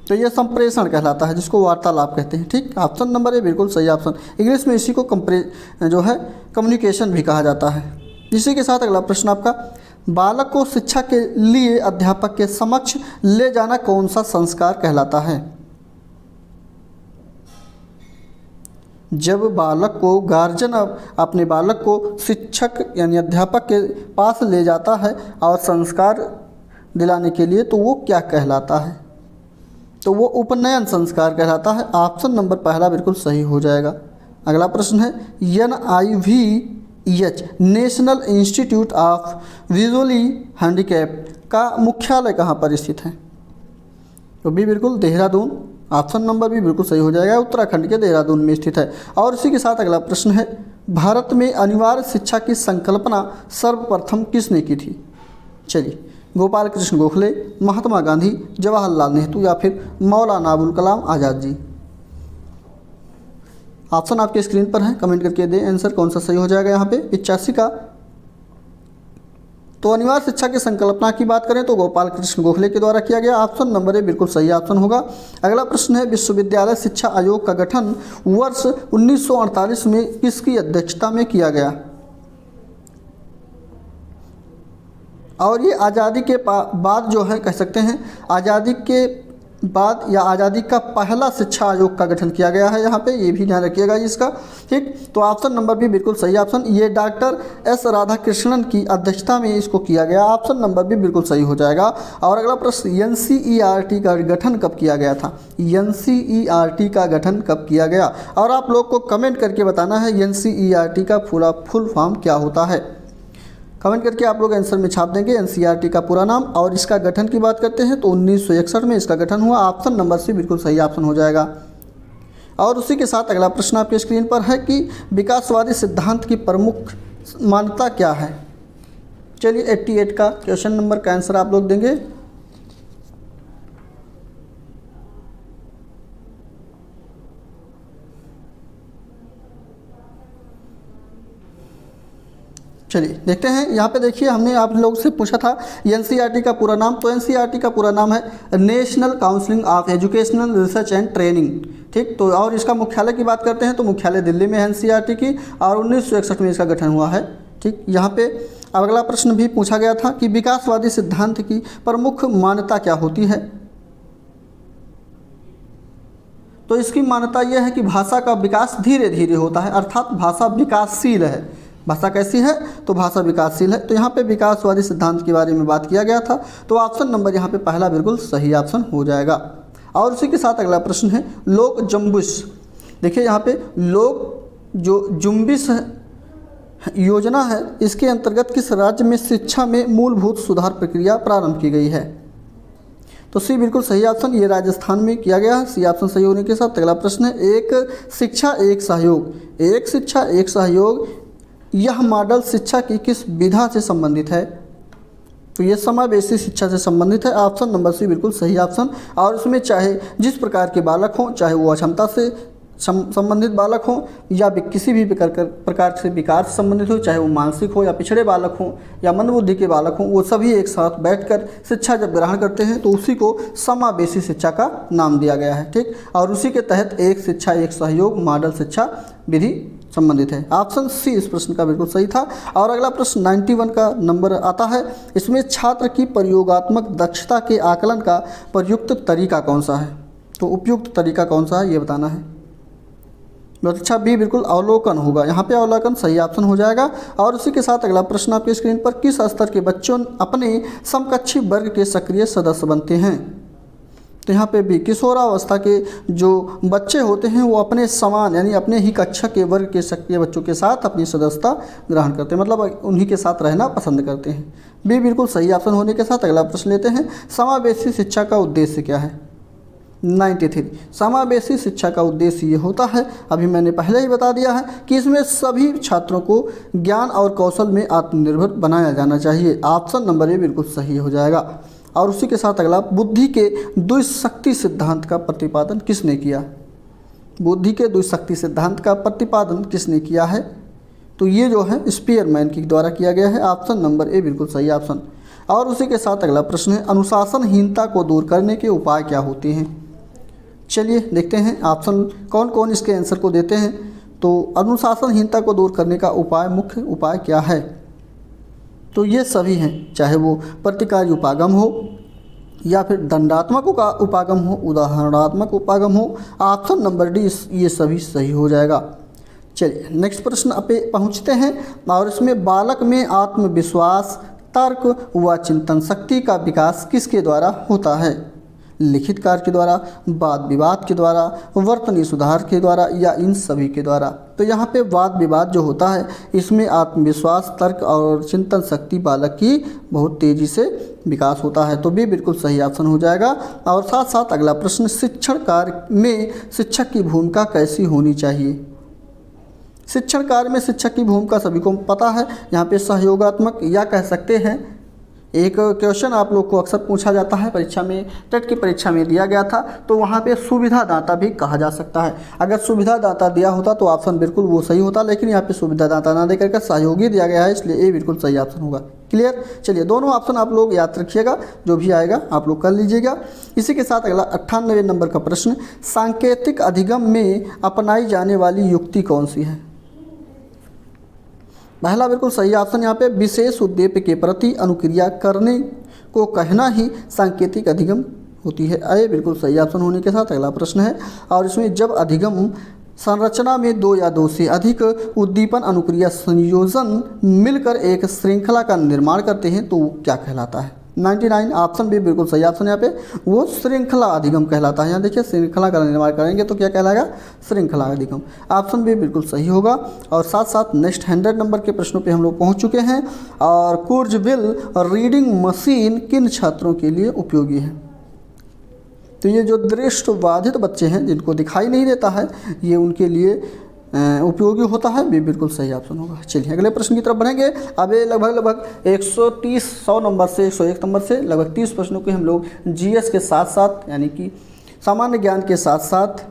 [SPEAKER 1] तो ये संप्रेषण कहलाता है, जिसको वार्तालाप कहते हैं। ठीक, ऑप्शन नंबर ए बिल्कुल सही ऑप्शन। इंग्लिश में इसी को जो है कम्युनिकेशन भी कहा जाता है। इसी के साथ अगला प्रश्न आपका, बालक को शिक्षा के लिए अध्यापक के समक्ष ले जाना कौन सा संस्कार कहलाता है? जब बालक को गार्जियन अपने बालक को शिक्षक यानी अध्यापक के पास ले जाता है और संस्कार दिलाने के लिए, तो वो क्या कहलाता है? तो वो उपनयन संस्कार कहलाता है। ऑप्शन नंबर पहला बिल्कुल सही हो जाएगा। अगला प्रश्न है, NIVH national institute of visually handicapped का मुख्यालय कहाँ पर स्थित है? तो भी बिल्कुल देहरादून। ऑप्शन नंबर भी बिल्कुल सही हो जाएगा, उत्तराखंड के देहरादून में स्थित है। और इसी के साथ अगला प्रश्न है, भारत में अनिवार्य शिक्षा की संकल्पना सर्वप्रथम किसने की थी? चलिए, गोपाल कृष्ण गोखले, महात्मा गांधी, जवाहरलाल नेहरू या फिर मौलाना अबुल कलाम आज़ाद जी। ऑप्शन आपके स्क्रीन पर है, कमेंट करके दें आंसर कौन सा सही हो जाएगा। यहाँ पे 85 का। तो अनिवार्य शिक्षा की संकल्पना की बात करें तो गोपाल कृष्ण गोखले के द्वारा किया गया। ऑप्शन नंबर ए बिल्कुल सही ऑप्शन होगा। अगला प्रश्न है, विश्वविद्यालय शिक्षा आयोग का गठन वर्ष 1948 में किसकी अध्यक्षता में किया गया? और ये आज़ादी के बाद जो है कह सकते हैं आज़ादी के बाद या आज़ादी का पहला शिक्षा आयोग का गठन किया गया है। यहाँ पे ये भी ध्यान रखिएगा इसका, ठीक। तो ऑप्शन नंबर बी बिल्कुल सही ऑप्शन, ये डॉक्टर एस राधाकृष्णन की अध्यक्षता में इसको किया गया। ऑप्शन नंबर बी बिल्कुल सही हो जाएगा। और अगला प्रश्न, एनसीईआरटी का गठन कब किया गया था? एनसीईआरटी का गठन कब किया गया? और आप लोग को कमेंट करके बताना है एनसीईआरटी का फुल फॉर्म क्या होता है। कमेंट करके आप लोग आंसर में छाप देंगे एनसीईआरटी का पूरा नाम। और इसका गठन की बात करते हैं तो 1961 में इसका गठन हुआ। ऑप्शन नंबर सी बिल्कुल सही ऑप्शन हो जाएगा। और उसी के साथ अगला प्रश्न आपके स्क्रीन पर है कि विकासवादी सिद्धांत की प्रमुख मान्यता क्या है? चलिए 88 का क्वेश्चन नंबर का आंसर आप लोग देंगे। चलिए देखते हैं। यहाँ पे देखिए हमने आप लोग से पूछा था एनसीईआरटी का पूरा नाम, तो एनसीईआरटी का पूरा नाम है national council of educational research and training, ठीक। तो और इसका मुख्यालय की बात करते हैं तो मुख्यालय दिल्ली में है एनसीईआरटी की, और 1961 में इसका गठन हुआ है, ठीक। यहाँ पे अगला प्रश्न भी पूछा गया था कि विकासवादी सिद्धांत की प्रमुख मान्यता क्या होती है? तो इसकी मान्यता यह है कि भाषा का विकास धीरे धीरे होता है, अर्थात भाषा विकासशील है। भाषा कैसी है? तो भाषा विकासशील है। तो यहाँ पे विकासवादी सिद्धांत के बारे में बात किया गया था, तो ऑप्शन नंबर यहाँ पे पहला बिल्कुल सही ऑप्शन हो जाएगा। और उसी के साथ अगला प्रश्न है लोक जुम्बिश। देखिए यहाँ पे लोक जो जुम्बिश योजना है, इसके अंतर्गत किस राज्य में शिक्षा में मूलभूत सुधार प्रक्रिया प्रारंभ की गई है? तो सी बिल्कुल सही ऑप्शन, ये राजस्थान में किया गया है। सी ऑप्शन सही होने के साथ अगला प्रश्न है एक शिक्षा एक सहयोग। एक शिक्षा एक सहयोग यह मॉडल शिक्षा की किस विधा से संबंधित है? तो ये समावेशी शिक्षा से संबंधित है। ऑप्शन नंबर सी बिल्कुल सही ऑप्शन। और उसमें चाहे जिस प्रकार के बालक हों, चाहे वो अक्षमता से संबंधित बालक हों या किसी भी प्रकार से विकार से संबंधित हो, चाहे वो मानसिक हो या पिछड़े बालक हों या मंदबुद्धि के बालक हों, वो सभी एक साथ बैठकर शिक्षा जब ग्रहण करते हैं तो उसी को समावेशी शिक्षा का नाम दिया गया है, ठीक। और उसी के तहत एक शिक्षा एक सहयोग मॉडल शिक्षा विधि संबंधित है। ऑप्शन सी इस प्रश्न का बिल्कुल सही था। और अगला प्रश्न 91 का नंबर आता है, इसमें छात्र की प्रयोगात्मक दक्षता के आकलन का प्रयुक्त तरीका कौन सा है? तो उपयुक्त तरीका कौन सा है ये बताना है। बहुत अच्छा, बी बिल्कुल अवलोकन होगा। यहाँ पे अवलोकन सही ऑप्शन हो जाएगा। और उसी के साथ अगला प्रश्न आपके स्क्रीन पर, किस स्तर के बच्चों अपने समकक्षी वर्ग के सक्रिय सदस्य बनते हैं? तो यहाँ पे भी किशोरावस्था के जो बच्चे होते हैं वो अपने समान यानी अपने ही कक्षा के वर्ग के सक्रिय बच्चों के साथ अपनी सदस्यता ग्रहण करते हैं, मतलब उन्हीं के साथ रहना पसंद करते हैं। बी बिल्कुल सही ऑप्शन होने के साथ अगला प्रश्न लेते हैं, समावेशी शिक्षा का उद्देश्य क्या है? 93 समावेशी शिक्षा का उद्देश्य ये होता है, अभी मैंने पहले ही बता दिया है कि इसमें सभी छात्रों को ज्ञान और कौशल में आत्मनिर्भर बनाया जाना चाहिए। ऑप्शन नंबर ए बिल्कुल सही हो जाएगा। और उसी के साथ अगला, बुद्धि के द्विशक्ति सिद्धांत का प्रतिपादन किसने किया? बुद्धि के द्विशक्ति सिद्धांत का प्रतिपादन किसने किया है? तो ये जो है स्पीयरमैन के द्वारा किया गया है। ऑप्शन नंबर ए बिल्कुल सही ऑप्शन। और उसी के साथ अगला प्रश्न है, अनुशासनहीनता को दूर करने के उपाय क्या होते हैं? चलिए देखते हैं ऑप्शन कौन कौन इसके आंसर को देते हैं। तो अनुशासनहीनता को दूर करने का उपाय, मुख्य उपाय क्या है? तो ये सभी हैं, चाहे वो प्रतिकारी उपागम हो या फिर दंडात्मक उपागम हो, उदाहरणात्मक उपागम हो। ऑप्शन नंबर डी ये सभी सही हो जाएगा। चलिए नेक्स्ट प्रश्न पे पहुंचते हैं। और इसमें बालक में आत्मविश्वास, तर्क व चिंतन शक्ति का विकास किसके द्वारा होता है? लिखित कार्य के द्वारा, वाद विवाद के द्वारा, वर्तनी सुधार के द्वारा या इन सभी के द्वारा? तो यहाँ पे वाद विवाद जो होता है इसमें आत्मविश्वास, तर्क और चिंतन शक्ति बालक की बहुत तेज़ी से विकास होता है। तो भी बिल्कुल सही ऑप्शन हो जाएगा। और साथ साथ अगला प्रश्न, शिक्षण कार्य में शिक्षक की भूमिका कैसी होनी चाहिए? शिक्षण कार्य में शिक्षक की भूमिका सभी को पता है, यहाँ पे सहयोगात्मक या कह सकते हैं। एक क्वेश्चन आप लोग को अक्सर पूछा जाता है परीक्षा में, टेट की परीक्षा में दिया गया था, तो वहाँ पे सुविधादाता भी कहा जा सकता है। अगर सुविधादाता दिया होता तो ऑप्शन बिल्कुल वो सही होता, लेकिन यहाँ पे सुविधादाता ना देकर के सहयोगी दिया गया है, इसलिए ये बिल्कुल सही ऑप्शन होगा। क्लियर? चलिए दोनों ऑप्शन आप लोग याद रखिएगा, जो भी आएगा आप लोग कर लीजिएगा। इसी के साथ अगला 98 नंबर का प्रश्न, सांकेतिक अधिगम में अपनाई जाने वाली युक्ति कौन सी है? पहला बिल्कुल सही ऑप्शन यहाँ पे विशेष उद्देश्य के प्रति अनुक्रिया करने को कहना ही सांकेतिक अधिगम होती है। ये बिल्कुल सही ऑप्शन होने के साथ अगला प्रश्न है, और इसमें जब अधिगम संरचना में दो या दो से अधिक उद्दीपन अनुक्रिया संयोजन मिलकर एक श्रृंखला का निर्माण करते हैं तो वो क्या कहलाता है? 99 ऑप्शन भी बिल्कुल सही ऑप्शन यहाँ पे, वो श्रृंखला अधिगम कहलाता है। यहाँ देखिए श्रृंखला का निर्माण करेंगे तो क्या कहलाएगा? श्रृंखला अधिगम। ऑप्शन भी बिल्कुल सही होगा। और साथ साथ नेक्स्ट 100 नंबर के प्रश्नों पे हम लोग पहुँच चुके हैं। और कुर्जविल रीडिंग मशीन किन छात्रों के लिए उपयोगी है? तो ये जो दृष्टिबाधित बच्चे हैं जिनको दिखाई नहीं देता है, ये उनके लिए उपयोगी होता है। भी बिल्कुल सही ऑप्शन होगा। चलिए अगले प्रश्न की तरफ बढ़ेंगे। अब ये लगभग 100 नंबर से 101 नंबर से लगभग 30 प्रश्नों के हम लोग जीएस के साथ साथ यानी कि सामान्य ज्ञान के साथ साथ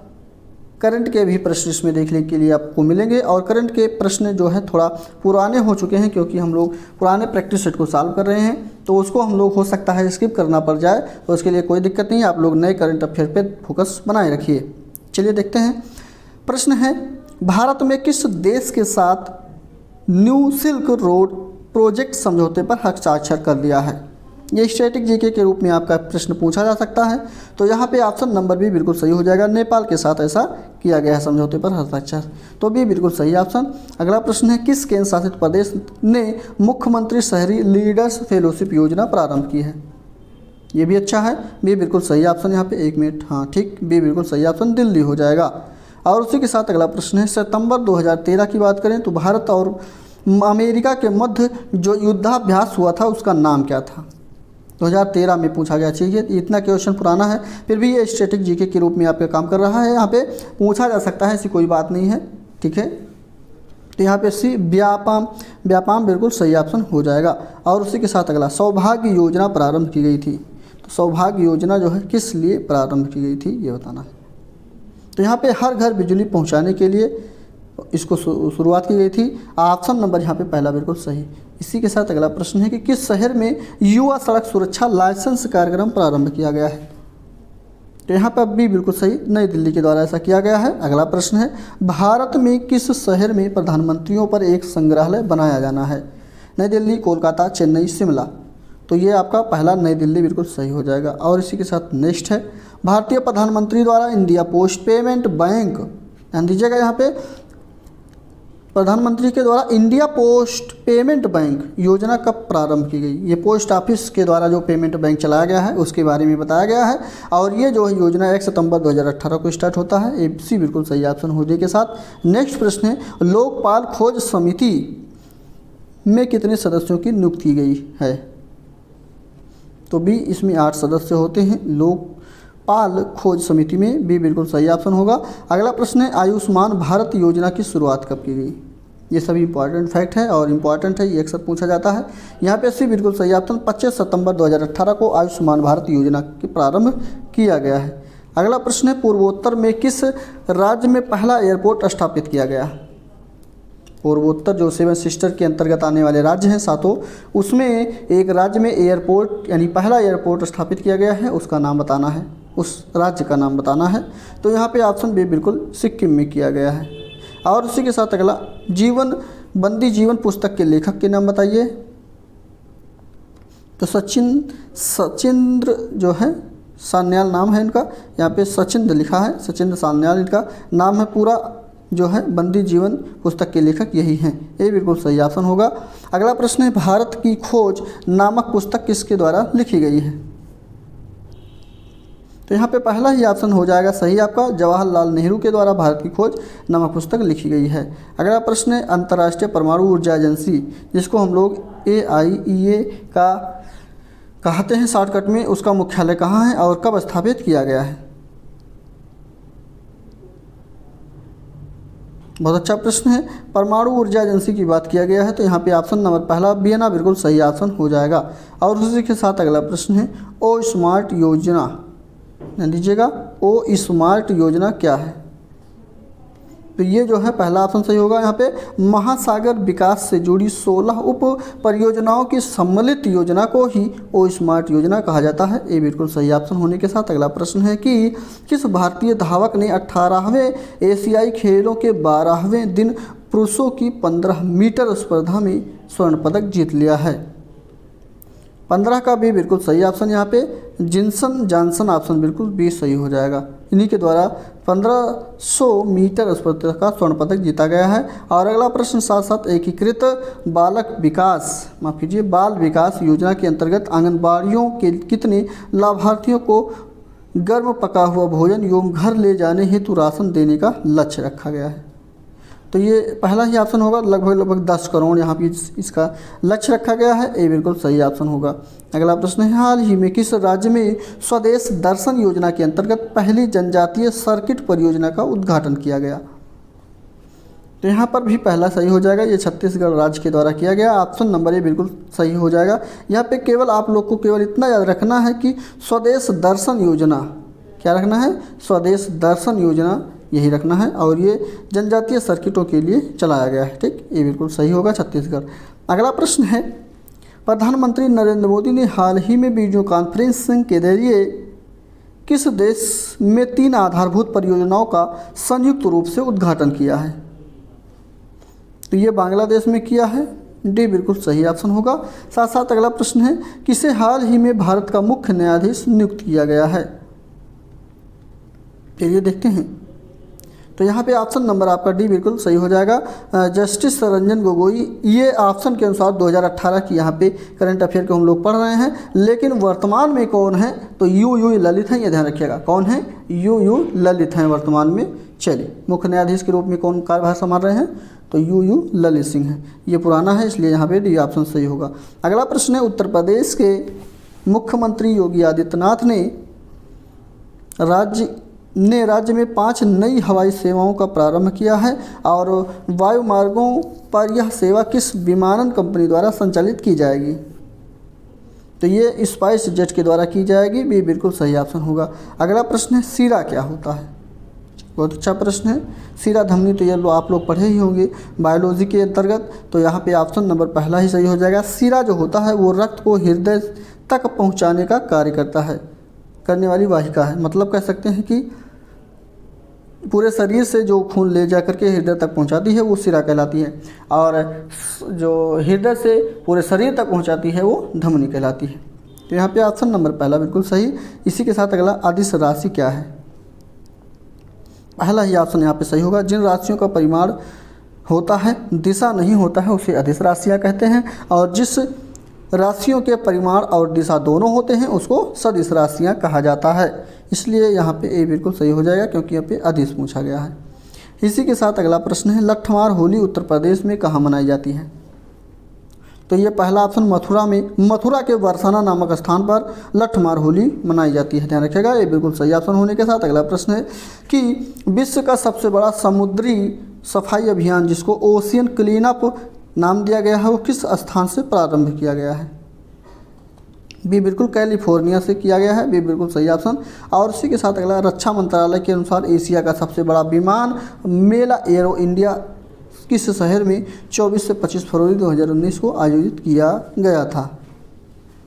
[SPEAKER 1] करंट के भी प्रश्न इसमें देखने के लिए आपको मिलेंगे। और करंट के प्रश्न जो है थोड़ा पुराने हो चुके हैं, क्योंकि हम लोग पुराने प्रैक्टिस सेट को सॉल्व कर रहे हैं, तो उसको हम लोग हो सकता है स्किप करना पड़ जाए, तो उसके लिए कोई दिक्कत नहीं है। आप लोग नए करंट अफेयर पे फोकस बनाए रखिए। चलिए देखते हैं। प्रश्न है, भारत में किस देश के साथ न्यू सिल्क रोड प्रोजेक्ट समझौते पर हस्ताक्षर कर दिया है? ये स्टैटिक जीके के रूप में आपका प्रश्न पूछा जा सकता है। तो यहाँ पे ऑप्शन नंबर भी बिल्कुल सही हो जाएगा। नेपाल के साथ ऐसा किया गया है समझौते पर हस्ताक्षर, तो भी बिल्कुल सही ऑप्शन। अगला प्रश्न है, किस केंद्र शासित प्रदेश ने मुख्यमंत्री शहरी लीडर्स फेलोशिप योजना प्रारंभ की है? ये भी अच्छा है। भी बिल्कुल सही ऑप्शन यहाँ पे। 1 मिनट, हाँ ठीक, भी बिल्कुल सही ऑप्शन दिल्ली हो जाएगा। और उसी के साथ अगला प्रश्न है, सितंबर 2013 की बात करें तो भारत और अमेरिका के मध्य जो युद्धाभ्यास हुआ था उसका नाम क्या था? 2013 में पूछा गया। चाहिए इतना क्वेश्चन पुराना है, फिर भी ये स्टैटिक जीके के रूप में आपका काम कर रहा है। यहाँ पे पूछा जा सकता है, ऐसी कोई बात नहीं है, ठीक है। तो यहाँ पे सी व्यापाम बिल्कुल सही ऑप्शन हो जाएगा। और उसी के साथ अगला, सौभाग्य योजना प्रारंभ की गई थी। तो सौभाग्य योजना जो है किस लिए प्रारंभ की गई थी ये बताना है। तो यहाँ पे हर घर बिजली पहुँचाने के लिए इसको शुरुआत की गई थी। ऑप्शन नंबर यहाँ पे पहला बिल्कुल सही। इसी के साथ अगला प्रश्न है कि किस शहर में युवा सड़क सुरक्षा लाइसेंस कार्यक्रम प्रारंभ किया गया है? तो यहाँ पर भी बिल्कुल सही, नई दिल्ली के द्वारा ऐसा किया गया है। अगला प्रश्न है, भारत में किस शहर में प्रधानमंत्रियों पर एक संग्रहालय बनाया जाना है? नई दिल्ली, कोलकाता, चेन्नई, शिमला। तो ये आपका पहला नई दिल्ली बिल्कुल सही हो जाएगा। और इसी के साथ नेक्स्ट है, भारतीय प्रधानमंत्री द्वारा इंडिया पोस्ट पेमेंट बैंक, ध्यान दीजिएगा यहाँ पे, प्रधानमंत्री के द्वारा इंडिया पोस्ट पेमेंट बैंक योजना कब प्रारंभ की गई? ये पोस्ट ऑफिस के द्वारा जो पेमेंट बैंक चलाया गया है उसके बारे में बताया गया है। और ये जो है योजना 1 सितंबर 2018 को स्टार्ट होता है। ABC बिल्कुल सही ऑप्शन होने के साथ नेक्स्ट प्रश्न है, लोकपाल खोज समिति में कितने सदस्यों की नियुक्ति की गई है? तो भी इसमें 8 सदस्य होते हैं लोकपाल खोज समिति में। भी बिल्कुल सही ऑप्शन होगा। अगला प्रश्न है, आयुष्मान भारत योजना की शुरुआत कब की गई? ये सभी इंपॉर्टेंट फैक्ट है और इम्पॉर्टेंट है, ये अक्सर पूछा जाता है। यहाँ पे सी बिल्कुल सही ऑप्शन, 25 सितंबर 2018 को आयुष्मान भारत योजना की प्रारंभ किया गया है। अगला प्रश्न है, पूर्वोत्तर में किस राज्य में पहला एयरपोर्ट स्थापित किया गया? पूर्वोत्तर जो 7 सिस्टर के अंतर्गत आने वाले राज्य हैं सातों, उसमें एक राज्य में एयरपोर्ट यानी पहला एयरपोर्ट स्थापित किया गया है, उसका नाम बताना है, उस राज्य का नाम बताना है। तो यहाँ पे ऑप्शन बी बिल्कुल सिक्किम में किया गया है। और उसी के साथ अगला, बंदी जीवन पुस्तक के लेखक के नाम बताइए। तो सचिंद्र जो है सान्याल नाम है इनका, यहाँ पे सचिंद्र लिखा है, सचिंद्र सान्याल इनका नाम है पूरा, जो है बंदी जीवन पुस्तक के लेखक यही हैं। ये बिल्कुल सही ऑप्शन होगा। अगला प्रश्न है, भारत की खोज नामक पुस्तक किसके द्वारा लिखी गई है? तो यहाँ पे पहला ही ऑप्शन हो जाएगा सही आपका, जवाहरलाल नेहरू के द्वारा भारत की खोज नामक पुस्तक लिखी गई है। अगला प्रश्न है, अंतर्राष्ट्रीय परमाणु ऊर्जा एजेंसी, जिसको हम लोग AIEA का कहते हैं शॉर्टकट में, उसका मुख्यालय कहाँ है और कब स्थापित किया गया है? बहुत अच्छा प्रश्न है। परमाणु ऊर्जा एजेंसी की बात किया गया है, तो यहाँ पे ऑप्शन नंबर पहला वियना बिल्कुल सही ऑप्शन हो जाएगा। और उसी के साथ अगला प्रश्न है, ओ स्मार्ट योजना, ध्यान दीजिएगा, ओ स्मार्ट योजना क्या है? तो ये जो है पहला ऑप्शन सही होगा। यहाँ पे महासागर विकास से जुड़ी 16 उप परियोजनाओं की सम्मिलित योजना को ही ओ स्मार्ट योजना कहा जाता है। ये बिल्कुल सही ऑप्शन होने के साथ अगला प्रश्न है कि किस भारतीय धावक ने 18वें एशियाई खेलों के 12वें दिन पुरुषों की 15 मीटर स्पर्धा में स्वर्ण पदक जीत लिया है। 15 का भी बिल्कुल सही ऑप्शन यहाँ पे जिनसन जॉनसन ऑप्शन बिल्कुल भी सही हो जाएगा। इन्हीं के द्वारा 1500 मीटर स्पर्धा का स्वर्ण पदक जीता गया है। और अगला प्रश्न साथ साथ एकीकृत बाल विकास योजना के अंतर्गत आंगनबाड़ियों के कितने लाभार्थियों को गर्म पका हुआ भोजन एवं घर ले जाने हेतु राशन देने का लक्ष्य रखा गया है। तो ये पहला ही ऑप्शन होगा। लगभग 10 करोड़ यहाँ पे इसका लक्ष्य रखा गया है। ये बिल्कुल सही ऑप्शन होगा। अगला प्रश्न है हाल ही में किस राज्य में स्वदेश दर्शन योजना के अंतर्गत पहली जनजातीय सर्किट परियोजना का उद्घाटन किया गया। तो यहाँ पर भी पहला सही हो जाएगा। ये छत्तीसगढ़ राज्य के द्वारा किया गया। ऑप्शन नंबर ए बिल्कुल सही हो जाएगा। यहाँ पे केवल आप लोग को केवल इतना याद रखना है कि स्वदेश दर्शन योजना, क्या रखना है, स्वदेश दर्शन योजना यही रखना है। और ये जनजातीय सर्किटों के लिए चलाया गया है। ठीक, ये बिल्कुल सही होगा छत्तीसगढ़। अगला प्रश्न है प्रधानमंत्री नरेंद्र मोदी ने हाल ही में वीडियो कॉन्फ्रेंसिंग के जरिए किस देश में 3 आधारभूत परियोजनाओं का संयुक्त रूप से उद्घाटन किया है। तो ये बांग्लादेश में किया है। डी बिल्कुल सही ऑप्शन होगा। साथ साथ अगला प्रश्न है किसे हाल ही में भारत का मुख्य न्यायाधीश नियुक्त किया गया है। चलिए देखते हैं। तो यहाँ पे ऑप्शन नंबर आपका डी बिल्कुल सही हो जाएगा। जस्टिस रंजन गोगोई। ये ऑप्शन के अनुसार 2018 की यहाँ पे करंट अफेयर को हम लोग पढ़ रहे हैं, लेकिन वर्तमान में कौन है तो यू ललित हैं। ये ध्यान रखिएगा, कौन है, यू ललित हैं वर्तमान में। चलिए, मुख्य न्यायाधीश के रूप में कौन कार्यभार संभाल रहे हैं तो यू ललित सिंह हैं। ये पुराना है इसलिए यहाँ पे डी ऑप्शन सही होगा। अगला प्रश्न है उत्तर प्रदेश के मुख्यमंत्री योगी आदित्यनाथ ने राज्य में 5 नई हवाई सेवाओं का प्रारंभ किया है। और वायु मार्गों पर यह सेवा किस विमानन कंपनी द्वारा संचालित की जाएगी। तो ये स्पाइस जेट के द्वारा की जाएगी। भी बिल्कुल सही ऑप्शन होगा। अगला प्रश्न है सीरा क्या होता है। बहुत अच्छा प्रश्न है। सीरा धमनी तो ये आप लोग पढ़े ही होंगे बायोलॉजी के अंतर्गत। तो यहाँ पे ऑप्शन नंबर पहला ही सही हो जाएगा। सीरा जो होता है वो रक्त को हृदय तक पहुँचाने का कार्य करने वाली वाहिका है। मतलब कह सकते हैं कि पूरे शरीर से जो खून ले जा करके हृदय तक पहुंचाती है वो सिरा कहलाती है। और जो हृदय से पूरे शरीर तक पहुंचाती है वो धमनी कहलाती है। तो यहाँ पे ऑप्शन नंबर पहला बिल्कुल सही। इसी के साथ अगला अदिश राशि क्या है। पहला ही ऑप्शन यहाँ पे सही होगा। जिन राशियों का परिमाण होता है दिशा नहीं होता है उसे अदिश राशियाँ कहते हैं। और जिस राशियों के परिमाण और दिशा दोनों होते हैं उसको सदिश राशियाँ कहा जाता है। इसलिए यहाँ पे ए बिल्कुल सही हो जाएगा क्योंकि यहाँ पे अदिश पूछा गया है। इसी के साथ अगला प्रश्न है लट्ठमार होली उत्तर प्रदेश में कहाँ मनाई जाती है। तो ये पहला ऑप्शन मथुरा के बरसाना नामक स्थान पर लट्ठमार होली मनाई जाती है। ध्यान रखिएगा, ये बिल्कुल सही ऑप्शन होने के साथ अगला प्रश्न है कि विश्व का सबसे बड़ा समुद्री सफाई अभियान जिसको ओशियन क्लीन अप नाम दिया गया है वो किस स्थान से प्रारंभ किया गया है। बी बिल्कुल कैलिफोर्निया से किया गया है। बी बिल्कुल सही ऑप्शन। और इसी के साथ अगला रक्षा मंत्रालय के अनुसार एशिया का सबसे बड़ा विमान मेला एरो इंडिया किस शहर में 24 से 25 फरवरी 2019 को आयोजित किया गया था।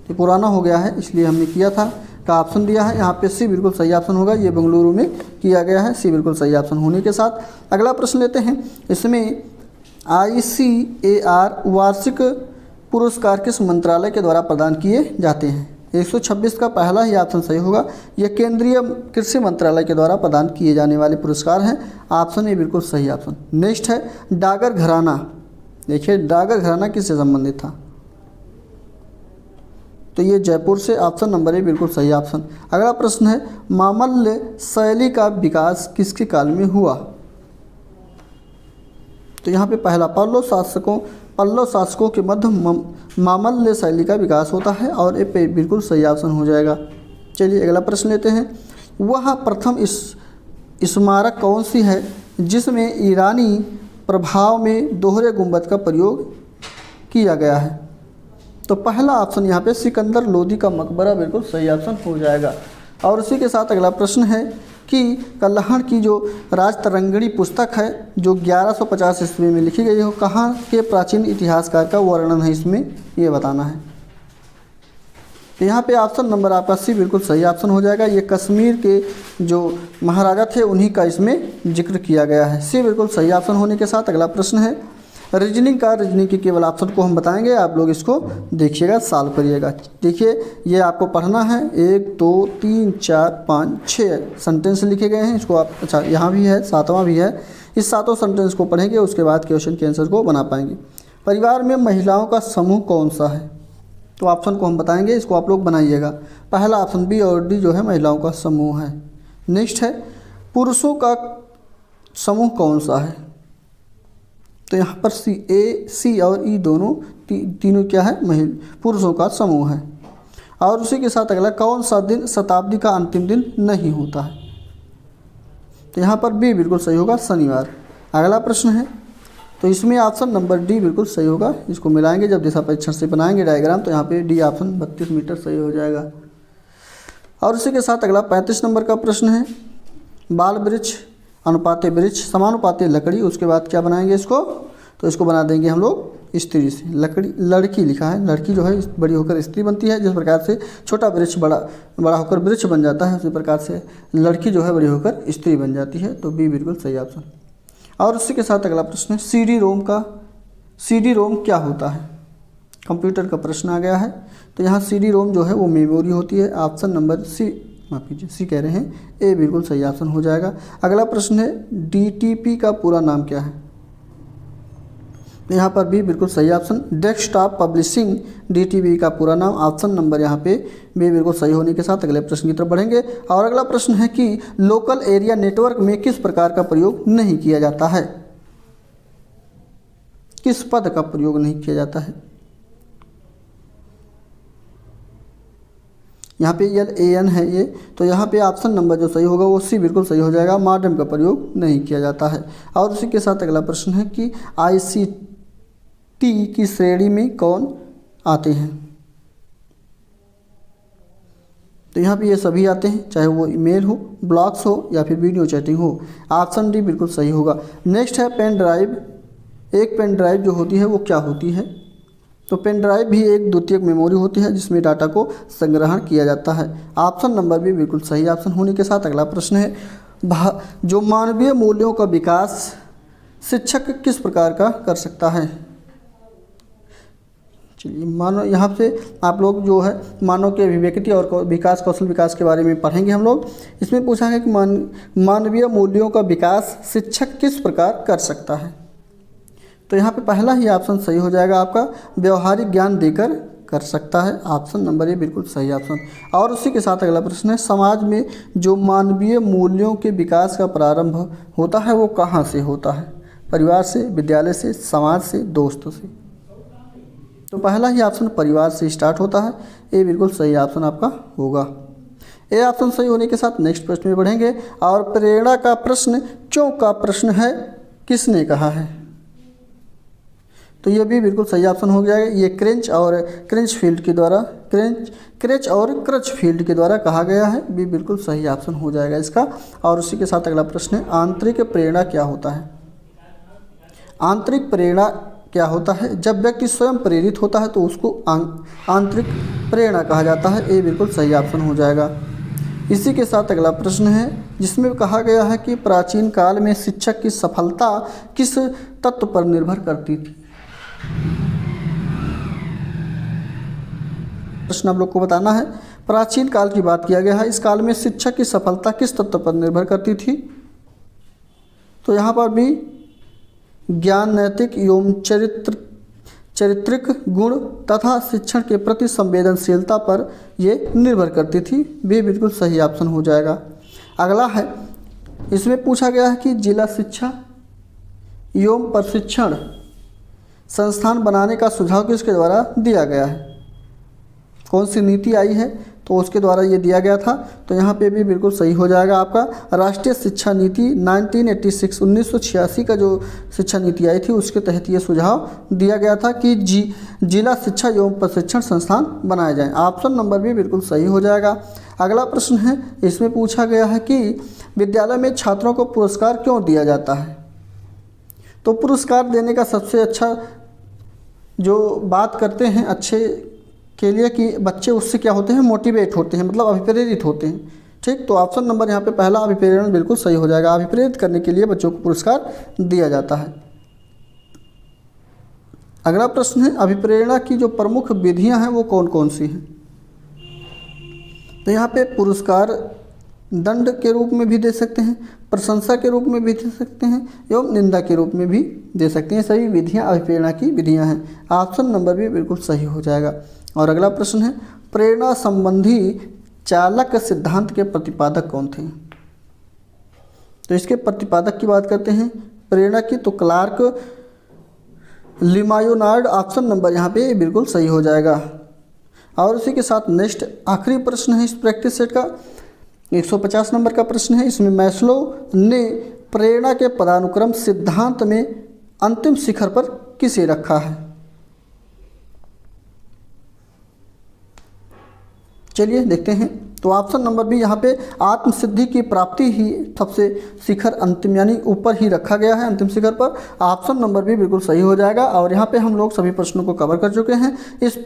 [SPEAKER 1] ये पुराना हो गया है इसलिए हमने किया था का ऑप्शन दिया है। यहाँ पे सी बिल्कुल सही ऑप्शन होगा। ये बेंगलुरु में किया गया है। सी बिल्कुल सही ऑप्शन होने के साथ अगला प्रश्न लेते हैं। इसमें ICAR वार्षिक पुरस्कार किस मंत्रालय के द्वारा प्रदान किए जाते हैं। 126 का पहला ही ऑप्शन सही होगा। यह केंद्रीय कृषि मंत्रालय के द्वारा प्रदान किए जाने वाले पुरस्कार हैं। ऑप्शन ए बिल्कुल सही ऑप्शन। नेक्स्ट है डागर घराना। देखिए डागर घराना किससे संबंधित था तो ये जयपुर से। ऑप्शन नंबर ए बिल्कुल सही ऑप्शन। अगला प्रश्न है मामल्य शैली का विकास किसके काल में हुआ। तो यहाँ पे पहला पल्लव शासकों के मध्य मामल्य शैली का विकास होता है और ए पे बिल्कुल सही ऑप्शन हो जाएगा। चलिए अगला प्रश्न लेते हैं। वह प्रथम स्मारक कौन सी है जिसमें ईरानी प्रभाव में दोहरे गुंबद का प्रयोग किया गया है। तो पहला ऑप्शन यहाँ पे सिकंदर लोदी का मकबरा बिल्कुल सही ऑप्शन हो जाएगा। और उसी के साथ अगला प्रश्न है कि कल्हड़ की जो राजतरंगिणी पुस्तक है जो 1150 ईस्वी में लिखी गई है, वो कहाँ के प्राचीन इतिहासकार का वर्णन है, इसमें ये बताना है। तो यहाँ पे ऑप्शन नंबर आपका सी बिल्कुल सही ऑप्शन हो जाएगा। ये कश्मीर के जो महाराजा थे उन्हीं का इसमें जिक्र किया गया है। सी बिल्कुल सही ऑप्शन होने के साथ अगला प्रश्न है रीजनिंग का। रीजनिंग के केवल ऑप्शन को हम बताएंगे, आप लोग इसको देखिएगा, सॉल्व करिएगा। देखिए ये आपको पढ़ना है, 1 2 3 4 5 6 सेंटेंस लिखे गए हैं, इसको आप, अच्छा यहाँ भी है, 7वां भी है, इस 7 सेंटेंस को पढ़ेंगे, उसके बाद क्वेश्चन के आंसर को बना पाएंगे। परिवार में महिलाओं का समूह कौन सा है, तो ऑप्शन को हम बताएंगे, इसको आप लोग बनाइएगा। पहला ऑप्शन बी और डी जो है महिलाओं का समूह है। नेक्स्ट है पुरुषों का समूह कौन सा है, तो यहाँ पर सी और ई दोनों तीनों क्या है, पुरुषों का समूह है। और उसी के साथ अगला कौन सा दिन शताब्दी का अंतिम दिन नहीं होता है, तो यहाँ पर बी बिल्कुल सही होगा, शनिवार। अगला प्रश्न है, तो इसमें ऑप्शन नंबर डी बिल्कुल सही होगा। इसको मिलाएंगे जब दिशा परीक्षण से बनाएंगे डायग्राम, तो यहाँ पे डी ऑप्शन 32 मीटर सही हो जाएगा। और उसी के साथ अगला 35 नंबर का प्रश्न है बाल वृक्ष अनुपाते वृक्ष समानुपाते लकड़ी, उसके बाद क्या बनाएंगे इसको, तो इसको बना देंगे हम लोग स्त्री से। लड़की लिखा है, लड़की जो है बड़ी होकर स्त्री बनती है, जिस प्रकार से छोटा वृक्ष बड़ा होकर वृक्ष बन जाता है, उसी प्रकार से लड़की जो है बड़ी होकर स्त्री बन जाती है, तो बी बिल्कुल सही ऑप्शन। और उसी के साथ अगला प्रश्न है CD रोम क्या होता है, कंप्यूटर का प्रश्न आ गया है। तो यहाँ CD रोम जो है वो मेमोरी होती है। ऑप्शन नंबर सी, माफ कीजिए सी कह रहे हैं, ए बिल्कुल सही ऑप्शन हो जाएगा। अगला प्रश्न है DTP का पूरा नाम क्या है, यहाँ पर भी बिल्कुल सही ऑप्शन, डेस्कटॉप पब्लिशिंग DTP का पूरा नाम। ऑप्शन नंबर यहाँ पे भी बिल्कुल सही होने के साथ अगले प्रश्न की तरफ बढ़ेंगे। और अगला प्रश्न है कि लोकल एरिया नेटवर्क में किस प्रकार का प्रयोग नहीं किया जाता है, किस पद का प्रयोग नहीं किया जाता है, यहाँ पे LAN है ये, तो यहाँ पे ऑप्शन नंबर जो सही होगा वो सी बिल्कुल सही हो जाएगा, मॉडेम का प्रयोग नहीं किया जाता है। और उसी के साथ अगला प्रश्न है कि ICT की श्रेणी में कौन आते हैं, तो यहाँ पे ये सभी आते हैं, चाहे वो ईमेल हो, ब्लॉग्स हो या फिर वीडियो चैटिंग हो। ऑप्शन डी बिल्कुल सही होगा। नेक्स्ट है पेन ड्राइव। एक पेन ड्राइव जो होती है वो क्या होती है, तो पेन ड्राइव भी एक द्वितीयक मेमोरी होती है जिसमें डाटा को संग्रहण किया जाता है। ऑप्शन नंबर भी बिल्कुल सही ऑप्शन होने के साथ अगला प्रश्न है जो मानवीय मूल्यों का विकास शिक्षक किस प्रकार का कर सकता है। चलिए मानव, यहाँ से आप लोग जो है मानव के अभिव्यक्ति और विकास कौशल विकास के बारे में पढ़ेंगे हम लोग। इसमें पूछा है कि मानवीय मूल्यों का विकास शिक्षक किस प्रकार कर सकता है, तो यहाँ पे पहला ही ऑप्शन सही हो जाएगा आपका, व्यवहारिक ज्ञान देकर कर सकता है। ऑप्शन नंबर ए बिल्कुल सही ऑप्शन। और उसी के साथ अगला प्रश्न है समाज में जो मानवीय मूल्यों के विकास का प्रारंभ होता है वो कहाँ से होता है, परिवार से, विद्यालय से, समाज से, दोस्तों से, तो पहला ही ऑप्शन परिवार से स्टार्ट होता है, ए बिल्कुल सही ऑप्शन आपका होगा। ए ऑप्शन सही होने के साथ नेक्स्ट प्रश्न में बढ़ेंगे। और प्रेरणा का प्रश्न क्यों का प्रश्न है, किसने कहा है, तो ये भी बिल्कुल सही ऑप्शन हो जाएगा। ये क्रेच और क्रचफील्ड के द्वारा कहा गया है, भी बिल्कुल सही ऑप्शन हो जाएगा इसका। और उसी के साथ अगला प्रश्न है आंतरिक प्रेरणा क्या होता है। आंतरिक प्रेरणा क्या होता है, जब व्यक्ति स्वयं प्रेरित होता है तो उसको आंतरिक प्रेरणा कहा जाता है, ये बिल्कुल सही ऑप्शन हो जाएगा। इसी के साथ अगला प्रश्न है जिसमें कहा गया है कि प्राचीन काल में शिक्षक की सफलता किस तत्व पर निर्भर करती थी। प्रश्न आप लोग को बताना है, प्राचीन काल की बात किया गया है, इस काल में शिक्षक की सफलता किस तत्व पर निर्भर करती थी, तो यहाँ पर भी ज्ञान, नैतिक एवं चारित्रिक गुण तथा शिक्षण के प्रति संवेदनशीलता पर ये निर्भर करती थी, भी बिल्कुल सही ऑप्शन हो जाएगा। अगला है, इसमें पूछा गया है कि जिला शिक्षा एवं प्रशिक्षण संस्थान बनाने का सुझाव किसके द्वारा दिया गया है, कौन सी नीति आई है, तो उसके द्वारा ये दिया गया था। तो यहाँ पे भी बिल्कुल सही हो जाएगा आपका। राष्ट्रीय शिक्षा नीति 1986 1986 का जो शिक्षा नीति आई थी उसके तहत ये सुझाव दिया गया था कि जिला शिक्षा एवं प्रशिक्षण संस्थान बनाए जाएं। ऑप्शन नंबर भी बिल्कुल सही हो जाएगा। अगला प्रश्न है, इसमें पूछा गया है कि विद्यालय में छात्रों को पुरस्कार क्यों दिया जाता है। तो पुरस्कार देने का सबसे अच्छा जो बात करते हैं अच्छे के लिए कि बच्चे उससे क्या होते हैं, मोटिवेट होते हैं, मतलब अभिप्रेरित होते हैं। ठीक, तो ऑप्शन नंबर यहाँ पे पहला अभिप्रेरण बिल्कुल सही हो जाएगा। अभिप्रेरित करने के लिए बच्चों को पुरस्कार दिया जाता है। अगला प्रश्न है, अभिप्रेरणा की जो प्रमुख विधियाँ हैं वो कौन कौन सी हैं। तो यहाँ पे पुरस्कार दंड के रूप में भी दे सकते हैं, प्रशंसा के रूप में भी दे सकते हैं एवं निंदा के रूप में भी दे सकते हैं। सभी विधियाँ अभिप्रेरणा की विधियाँ हैं। ऑप्शन नंबर भी बिल्कुल सही हो जाएगा। और अगला प्रश्न है, प्रेरणा संबंधी चालक सिद्धांत के प्रतिपादक कौन थे। तो इसके प्रतिपादक की बात करते हैं प्रेरणा की, तो क्लार्क, लिमायोनार्ड। ऑप्शन नंबर यहाँ पे बिल्कुल सही हो जाएगा। और उसी के साथ नेक्स्ट आखिरी प्रश्न है इस प्रैक्टिस सेट का, 150 नंबर का प्रश्न है। इसमें मैस्लो ने प्रेरणा के पदानुक्रम सिद्धांत में अंतिम शिखर पर किसे रखा है। चलिए देखते हैं। तो ऑप्शन नंबर भी यहाँ पे आत्मसिद्धि की प्राप्ति ही सबसे शिखर अंतिम यानी ऊपर ही रखा गया है, अंतिम शिखर पर। ऑप्शन नंबर भी बिल्कुल सही हो जाएगा। और यहाँ पे हम लोग सभी प्रश्नों को कवर कर चुके हैं। इस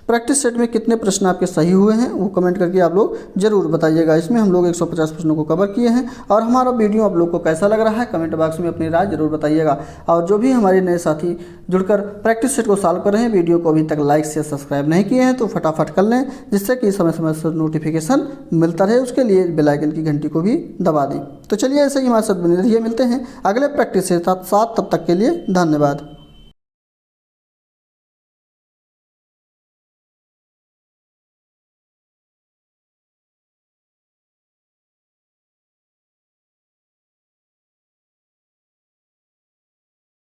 [SPEAKER 1] प्रैक्टिस सेट में कितने प्रश्न आपके सही हुए हैं वो कमेंट करके आप लोग जरूर बताइएगा। इसमें हम लोग 150 प्रश्नों को कवर किए हैं। और हमारा वीडियो आप लोग को कैसा लग रहा है कमेंट बॉक्स में अपनी राय जरूर बताइएगा। और जो भी हमारे नए साथी जुड़कर प्रैक्टिस सेट को सॉल्व कर रहे हैं, वीडियो को अभी तक लाइक से सब्सक्राइब नहीं किए हैं तो फटाफट कर लें, जिससे कि समय समय से नोटिफिकेशन मिलता रहे। उसके लिए बेल आइकन की घंटी को भी दबा दें। तो चलिए ऐसे ही हमारे साथ बने रहिए। मिलते हैं अगले प्रैक्टिस के साथ। तब तक के लिए धन्यवाद।